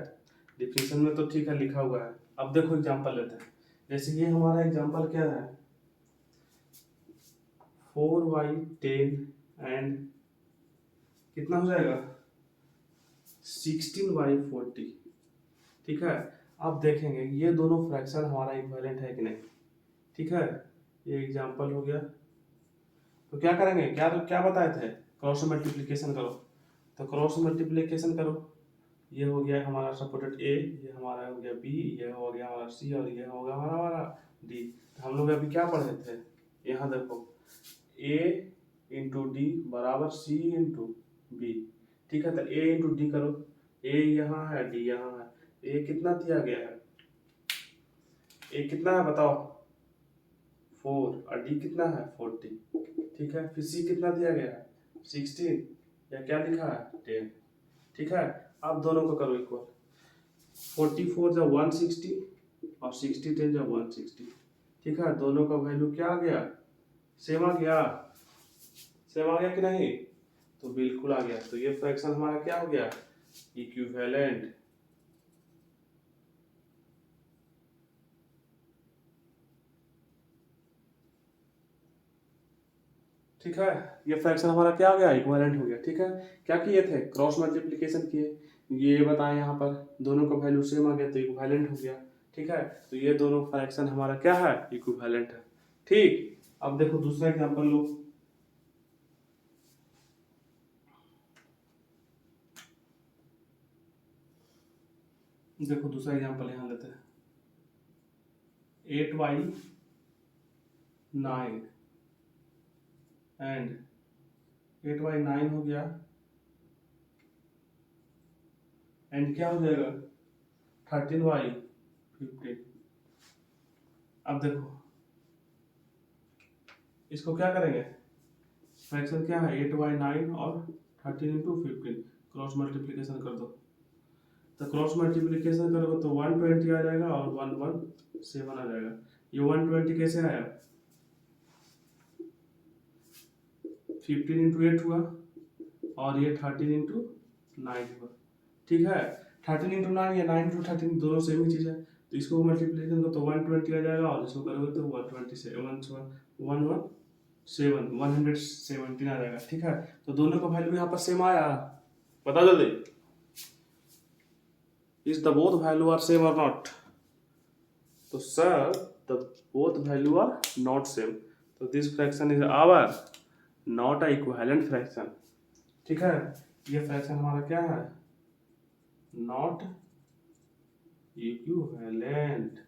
डिफिनेशन में तो ठीक है लिखा हुआ है। अब देखो एग्जाम्पल लेते हैं, जैसे ये हमारा एग्जाम्पल क्या है, 4/10 एंड कितना हो जाएगा, 16/40। ठीक है, अब देखेंगे ये दोनों फ्रैक्शन हमारा इक्विवेलेंट है कि नहीं। ठीक है, ये एग्जांपल हो गया। तो क्या करेंगे, क्या बताए थे, क्रॉस मल्टीप्लिकेशन करो। तो क्रॉस मल्टीप्लिकेशन करो, ये हो गया हमारा सपोर्टेड ए, ये हमारा हो गया बी, ये हो गया हमारा सी और ये हो गया हमारा डी। तो हम लोग अभी क्या पढ़े थे, यहाँ देखो ए इंटू डी बराबर सी इंटू बी। ठीक है, तो ए इंटू डी करो, ए यहाँ है, डी यहाँ है, ए कितना दिया गया है, ए कितना है बताओ, 4, और डी कितना है 40। ठीक है, फिर सी कितना दिया गया है 16, या क्या लिखा है 10। ठीक है, अब दोनों को करो इक्वल, 44 जब 160 और 60 10 जब 160। ठीक है, दोनों का वैल्यू क्या आ गया, सेम आ गया, सेम आ गया कि नहीं, तो बिल्कुल आ गया। तो ये फ्रैक्शन हमारा क्या हो गया, इक्विवेलेंट। ठीक है, ये फ्रैक्शन हमारा क्या हो गया, इक्विवेलेंट हो गया। ठीक है, क्या किए थे, क्रॉस मल्टीप्लिकेशन किए, ये बताएं यहाँ पर दोनों का वैल्यू सेम आ गया तो इक्विवेलेंट हो गया। ठीक है, तो ये दोनों फ्रैक्शन हमारा क्या है, इक्विवेलेंट है। ठीक, अब देखो दूसरा एग्जांपल लो। देखो दूसरा एग्जांपल यहाँ लेते हैं, 8/9 एंड 8/9 हो गया, एंड क्या हो जाएगा 13/15। अब देखो इसको क्या करेंगे, फ्रैक्शन क्या है 8/9 और 13 × 15, क्रॉस मल्टीप्लिकेशन कर दो। तो क्रॉस मल्टीप्लिकेशन करोगे तो 120 आ जाएगा और 117 आ जाएगा। ये 120 कैसे आया, 15 × 8 हुआ और ये 13 × 9 हुआ। ठीक है, 13 × 9 या 9 × 13 दोनों सेम ही चीज़ है, तो इसको मल्टीप्लिकेशन करो तो 120 आ जाएगा और इसको करोगे तो 117 आ जाएगा। ठीक है, तो दोनों का वैल्यू यहाँ पर सेम आया, बता जल्दी, is the both value are same or not, तो sir the both value are not same, तो this fraction is our not a equivalent fraction. ठीक है, ये फ्रैक्शन हमारा क्या है, नॉट इक्विवेलेंट।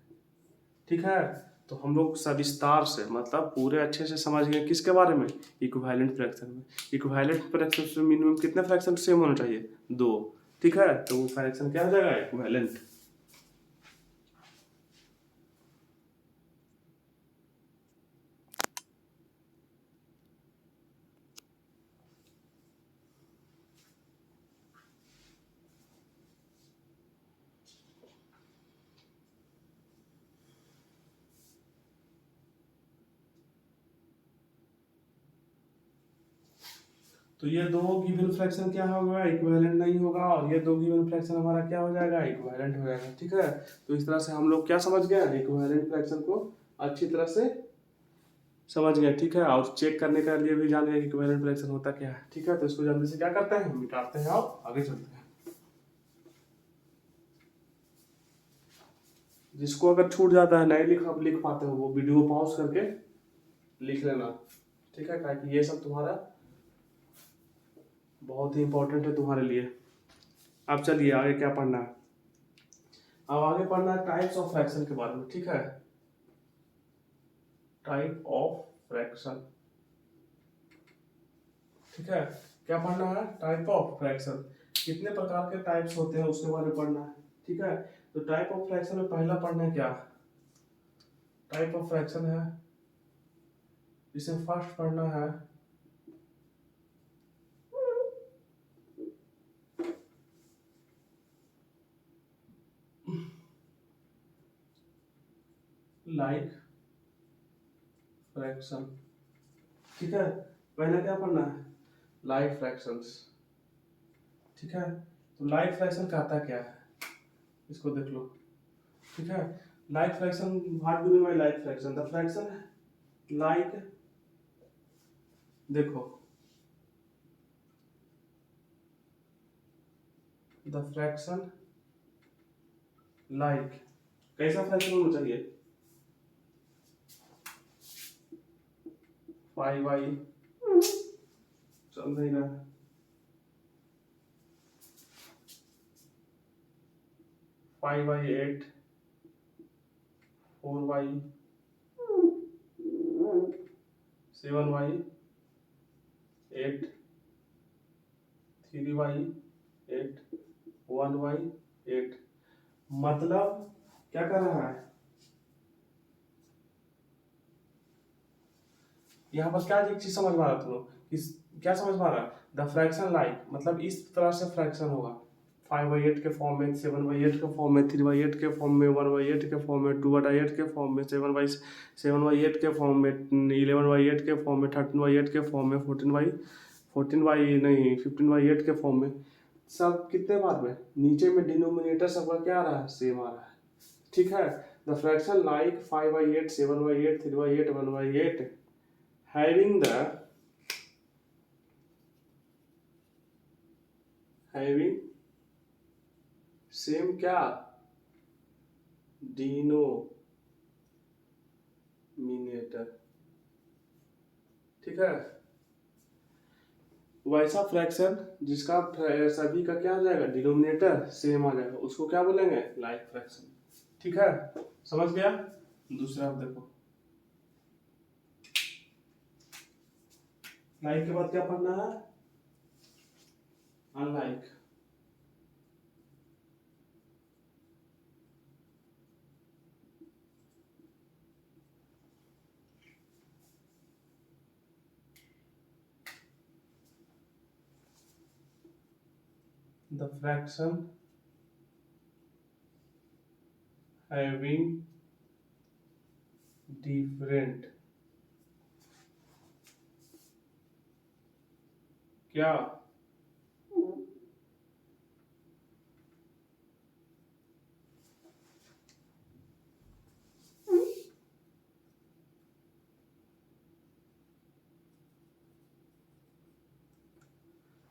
ठीक है, तो हम लोग सविस्तार से मतलब पूरे अच्छे से समझ गए किसके बारे में, इक्विवेलेंट फ्रैक्शन में। इक्विवेलेंट फ्रैक्शन में मिनिमम कितने फ्रैक्शन सेम होना चाहिए, 2। ठीक है, तो वो फ्रैक्शन क्या हो जाएगा, इक्विवेलेंट। तो ये दो गिवन फ्रैक्शन क्या होगा, इक्विवेलेंट नहीं होगा, और ये दो गिवन फ्रैक्शन हमारा क्या हो जाएगा, इक्विवेलेंट हो जाएगा। ठीक है, तो इस तरह से हम लोग क्या समझ गए, इक्विवेलेंट फ्रैक्शन को अच्छी तरह से समझ गए। ठीक है, और चेक करने के लिए भी जान गए कि इक्विवेलेंट फ्रैक्शन होता क्या है। ठीक है, तो इसको जल्दी से क्या करते हैं, मिटाते हैं और आगे चलते हैं। जिसको अगर छूट जाता है, नहीं लिख पाते हो, वो वीडियो पॉज करके लिख लेना। ठीक है, ताकि ये सब तुम्हारा बहुत ही इंपॉर्टेंट है तुम्हारे लिए। अब चलिए आगे क्या पढ़ना है, अब आगे पढ़ना है टाइप्स ऑफ फ्रैक्शन के बारे में। ठीक है, टाइप ऑफ फ्रैक्शन। ठीक है, क्या पढ़ना है, टाइप ऑफ फ्रैक्शन, कितने प्रकार के टाइप्स होते हैं उसके बारे में पढ़ना है। ठीक है, तो टाइप ऑफ फ्रैक्शन में पहला पढ़ना है क्या, टाइप ऑफ फ्रैक्शन है, इसे फर्स्ट पढ़ना है लाइक फ्रैक्शन। ठीक है, पहले क्या पढ़ना है, लाइक फ्रैक्शंस। ठीक है, तो लाइक फ्रैक्शन कहता क्या है, इसको देख लो। ठीक है, like fraction, what do you mean like fraction, the fraction like, देखो द फ्रैक्शन लाइक, कैसा फ्रैक्शन होना चाहिए, 5/, समझ नहीं रहा, 5/8, 4/, 7/8, 3/8, 1/8। मतलब क्या कर रहा है, यहाँ पर क्या एक चीज समझ में आ रहा है तुम लोग, क्या समझ में आ रहा है, द फ्रैक्शन लाइक मतलब इस तरह से फ्रैक्शन होगा, 5/8 के फॉर्म में, 7/8 के फॉर्म में, 3/8 के फॉर्म में, 1/8 के फॉर्म में, 2/8 के फॉर्म में, 7/8 के फॉर्म में, 11/8 के फॉर्म में, 13/8 के फॉर्म में, 15/8 के फॉर्म में। सब कितने बार में, नीचे में डिनोमिनेटर सबका क्या आ रहा है, सेम आ रहा है। ठीक है, the fraction like 5/8, 7/8, 3/8, 1/8 having the having same क्या, डिनोमिनेटर। ठीक है, वैसा फ्रैक्शन जिसका सभी का क्या आ जाएगा, डिनोमिनेटर सेम आ जाएगा, उसको क्या बोलेंगे, लाइक फ्रैक्शन। ठीक है, समझ गया। दूसरा आप देखो, लाइक के बाद क्या पढ़ना है, unlike. The fraction having different क्या,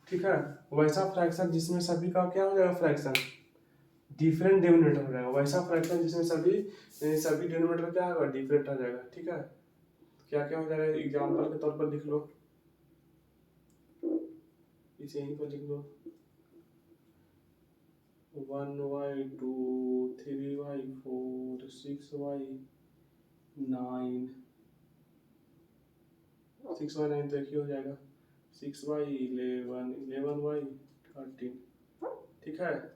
ठीक है, वैसा फ्रैक्शन जिसमें सभी का क्या हो जाएगा, फ्रैक्शन डिफरेंट डिनोमिनेटर हो जाएगा, वैसा फ्रैक्शन जिसमें सभी डिनोमिनेटर क्या होगा, डिफरेंट आ जाएगा। ठीक है, क्या क्या हो जाएगा, एग्जांपल के तौर पर लिख लो, इसे यहीं पर लिख लो, 1/2, 3/4, 6/9, 6/9 तो एक ही हो जाएगा, 6/11, 11/13। ठीक है,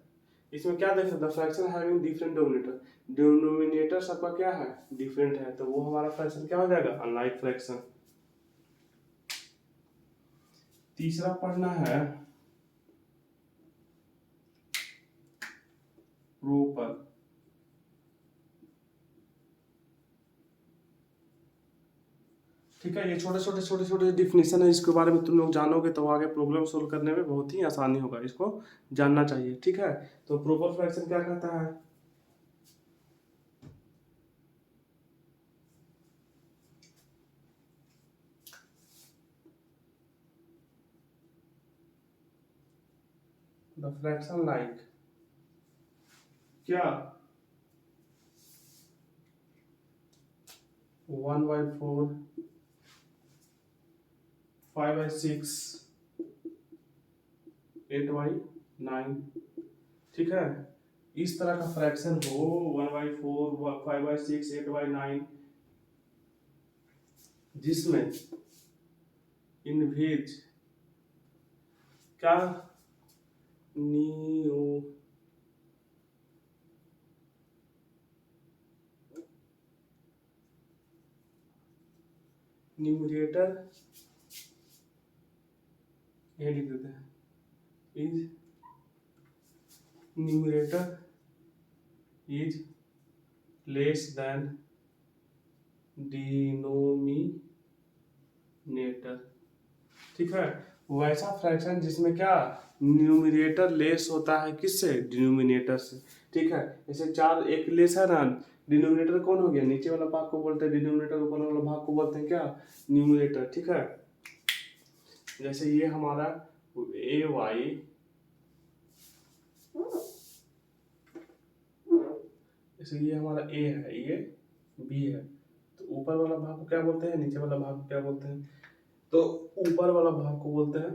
इसमें क्या देख सकते, fraction having different denominator, denominator सबका क्या है, डिफरेंट है, तो वो हमारा फ्रैक्शन क्या हो जाएगा, अनलाइक फ्रैक्शन। तीसरा पढ़ना है प्रोपर। ठीक है, ये छोटे छोटे डिफिनेशन है, इसके बारे में तुम लोग जानोगे तो आगे प्रॉब्लम सोल्व करने में बहुत ही आसानी होगा, इसको जानना चाहिए। ठीक है, तो प्रोपर फ्रैक्शन क्या कहता है, द फ्रैक्शन लाइक क्या, 1/4, 5/6, 8/9। ठीक है, इस तरह का फ्रैक्शन हो, 1/4, 5/6, 8/9, जिसमें इन विच क्या, न्यू न्यूमरेटर, ये लिख देते हैं, is numerator is less than denominator. ठीक है, वैसा फ्रैक्शन जिसमें क्या, न्यूमरेटर लेस होता है किससे, डिनोमिनेटर से। ठीक है, जैसे चार एक लेस है ना, डिनोमिनेटर कौन हो गया, नीचे वाला भाग को बोलते हैं डिनोमिनेटर, ऊपर वाला भाग को बोलते हैं क्या, न्यूमरेटर। ठीक है, जैसे ये हमारा ए वाई, जैसे ये हमारा ए है, ये बी है, तो ऊपर वाला भाग को क्या बोलते हैं, नीचे वाला भाग को क्या बोलते हैं, तो ऊपर वाला भाग को बोलते हैं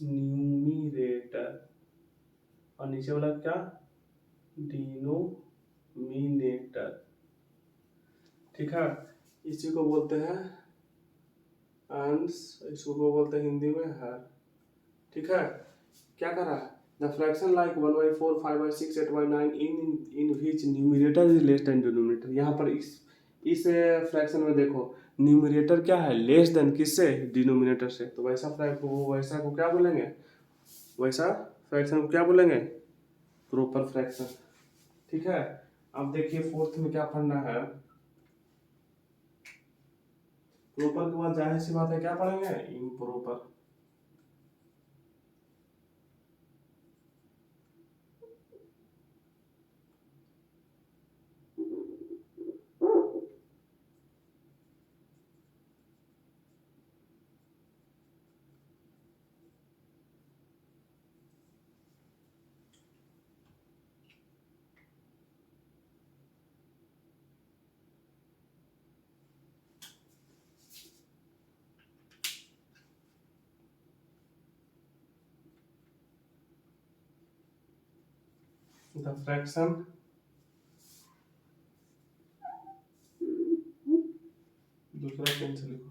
न्यूमरेटर, और नीचे वाला क्या, डिनोमिनेटर। ठीक है, इसी को बोलते हैं अंश, इसको बोलते हैं हिंदी में हर। ठीक है, क्या कर रहा है, The fraction like 1/4, 5/6, 8/9 in which numerator is less than denominator। यहाँ पर इस फ्रैक्शन में देखो न्यूमरेटर क्या है, लेस देन किससे, डिनोमिनेटर से। तो वैसा को क्या बोलेंगे, वैसा फ्रैक्शन को क्या बोलेंगे, प्रॉपर फ्रैक्शन। ठीक है। अब देखिए फोर्थ में क्या पढ़ना है। प्रॉपर के बाद जाहिर सी बात है क्या पढ़ेंगे, इम्प्रॉपर। द फ्रैक्शन दूसरा पेन से लिखो।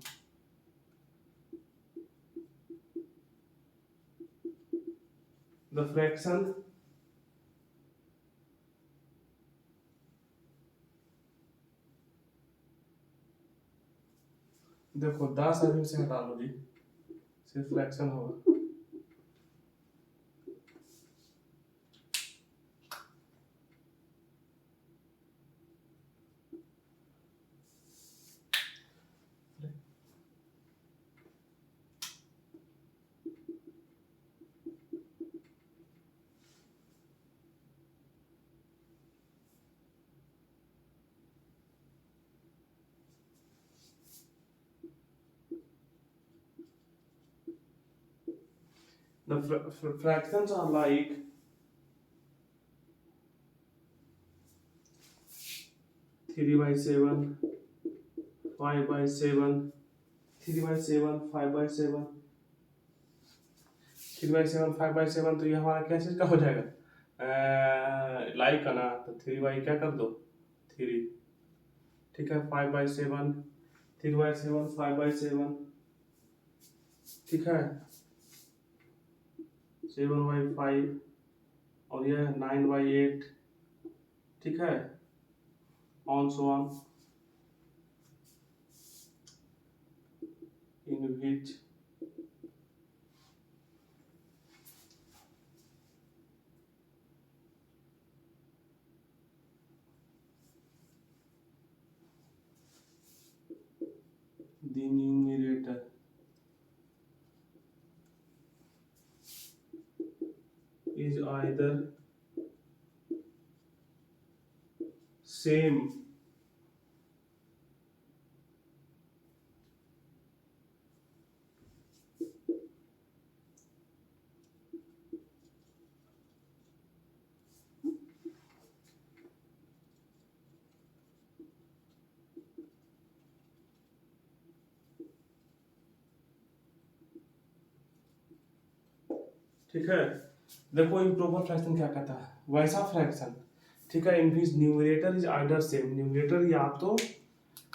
द फ्रैक्शन देखो 10 अभी से हटा लो जी, सिर्फ फ्रैक्शन होगा। The fractions are like 3/7, 5/7, 3/7, 5/7, 3/7, 5/7। तो ये हमारा क्या चीज का हो जाएगा, लाइक का ना, तो 3 क्या कर दो, 3। ठीक है। 5/7, 3/7, 5/7। ठीक है। 7/5 और यह 9/8। ठीक है। On so on in which the numerator is either same ठीक है। देखो इम्प्रॉपर फ्रैक्शन क्या कहता है, वैसा फ्रैक्शन। ठीक है। In which numerator is either same, numerator या तो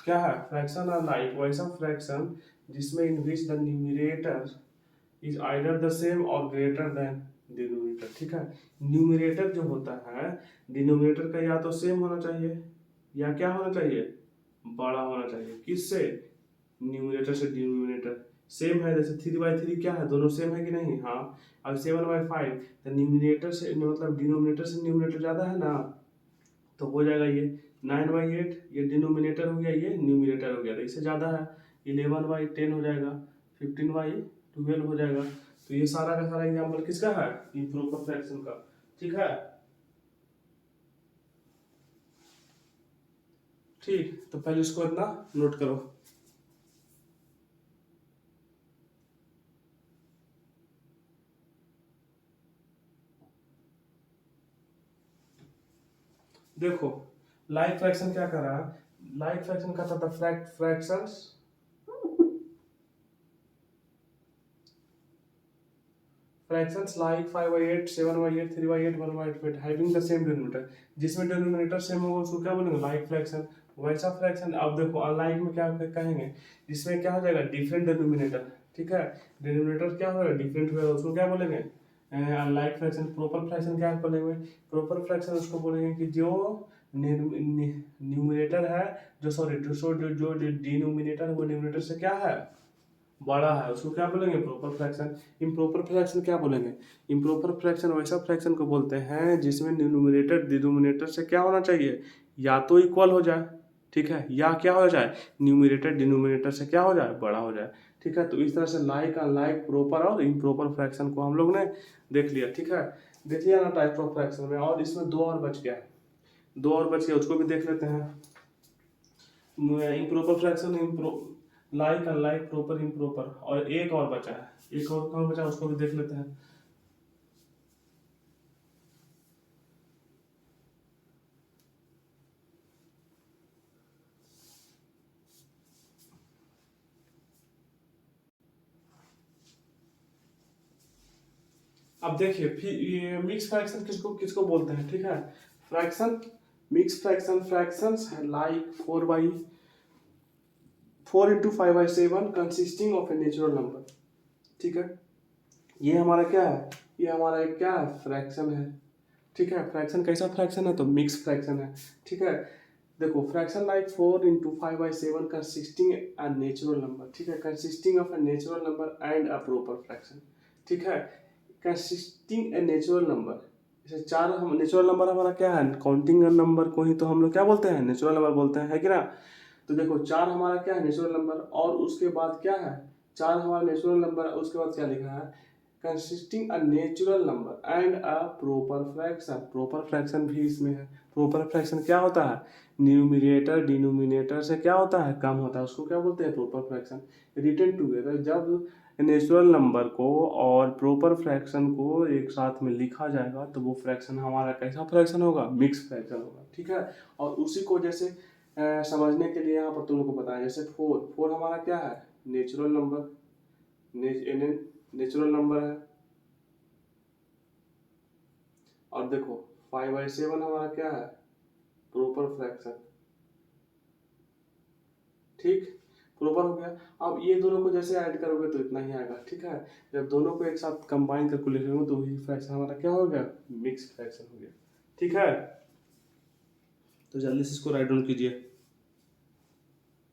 क्या है, फ्रैक्शन और लाइक, वैसा फ्रैक्शन जिसमें in which the numerator is either the same or greater than denominator. ठीक है। न्यूमरेटर जो होता है डिनोमिनेटर का या तो सेम होना चाहिए या क्या होना चाहिए, बड़ा होना चाहिए। किससे, न्यूमरेटर से डिनोमिनेटर। सेम है, जैसे 3/3 क्या है, दोनों सेम है कि नहीं, हाँ। अब 7/5 तो न्यूमरेटर से मतलब डिनोमिनेटर से न्यूमरेटर ज्यादा है ना, तो हो जाएगा ये 9/8, ये डिनोमिनेटर हो गया, ये न्यूमरेटर हो गया, तो इससे ज्यादा है। 11/10 हो जाएगा, 15/12 हो जाएगा। तो ये सारा का सारा एग्जाम्पल किसका है, इम्प्रॉपर फ्रैक्शन का। ठीक है। ठीक, तो पहले इसको इतना नोट करो। देखो लाइक फ्रैक्शन क्या कर रहा है, लाइक फ्रैक्शन का था fractions fractions like 5/8, 7/8, 3/8, 1/8 having the same denominator. जिसमें डिनोमिनेटर सेम होगा उसको क्या बोलेंगे, लाइक फ्रैक्शन। वैसा फ्रैक्शन अब देखो अनलाइक में क्या कहेंगे, जिसमें क्या हो जाएगा, डिफरेंट डिनोमिनेटर। ठीक है। डिनोमिनेटर क्या होगा, डिफरेंट होगा, उसको क्या बोलेंगे, अनलाइक फ्रैक्शन, प्रॉपर फ्रैक्शन क्या बोलेंगे? प्रॉपर फ्रैक्शन उसको बोलेंगे कि जो न्यूमरेटर है, जो डिनोमिनेटर है वो न्यूमरेटर से क्या है, बड़ा है, उसको क्या बोलेंगे? Proper fraction. इम्प्रॉपर फ्रैक्शन क्या बोलेंगे? इम्प्रॉपर फ्रैक्शन वैसा फ्रैक्शन को बोलते हैं जिसमें न्यूमरेटर डिनोमिनेटर से क्या होना चाहिए, या तो इक्वल हो जाए, ठीक है, या क्या हो जाए, न्यूमरेटर डिनोमिनेटर से क्या हो जाए, बड़ा हो जाए, ठीक है। तो इस तरह से लाइक, अनलाइक, प्रॉपर और इम्प्रॉपर फ्रैक्शन को हम लोग ने देख लिया, ठीक है। देख लिया ना टाइप ऑफ फ्रैक्शन में, और इसमें दो और बच गया, दो और बच गया, उसको भी देख लेते हैं। Improper fraction, like, unlike, proper, improper, और एक और बचा है, एक और कौन बचा उसको भी देख लेते हैं। अब देखिए, फिर ये मिक्स फ्रैक्शन किसको किसको बोलते हैं, ठीक है। Fraction, mix fraction, fractions like 4/5/7 consisting of a natural number, ठीक है। ये हमारा क्या है, ये हमारा एक क्या है, फ्रैक्शन है, ठीक है। फ्रैक्शन कैसा फ्रैक्शन है, तो मिक्स फ्रैक्शन है, ठीक है। देखो, fraction like 4/5/7 consisting a natural number, ठीक है, consisting of a natural number and a proper fraction, ठीक है। कंसिस्टिंग ए नेचुरल नंबर, जैसे चार, हम नेचुरल नंबर हमारा क्या है, काउंटिंग नंबर को ही तो हम लोग क्या बोलते हैं, नेचुरल नंबर बोलते हैं, है कि ना। तो देखो, चार हमारा क्या है, नेचुरल नंबर, और उसके बाद क्या है, चार हमारा नेचुरल नंबर, उसके बाद क्या लिखा है, consisting a natural number and a proper fraction, proper fraction भी इसमें है। प्रॉपर फ्रैक्शन क्या होता है, न्यूमिनेटर डिनोमिनेटर से क्या होता है, कम होता है, उसको क्या बोलते हैं, प्रॉपर फ्रैक्शन। रिटन टुगेदर, जब नेचुरल नंबर को और प्रॉपर फ्रैक्शन को एक साथ में लिखा जाएगा तो वो फ्रैक्शन हमारा कैसा फ्रैक्शन होगा, मिक्स फ्रैक्शन होगा, ठीक है। और उसी को जैसे समझने के लिए यहाँ पर तुम लोग को बताया, जैसे फोर, फोर हमारा क्या है, नेचुरल नंबर, नेचुरल नंबर है। और देखो, 5/7 हमारा क्या है, प्रॉपर फ्रैक्शन, ठीक, प्रॉपर हो गया। अब ये दोनों को जैसे ऐड करोगे तो इतना ही आएगा, ठीक है। जब दोनों को एक साथ कंबाइन करके लिखोगे तो वही फ्रैक्शन हमारा क्या हो गया, मिक्स फ्रैक्शन हो गया, ठीक है। तो जल्दी से इसको राइट डाउन कीजिए।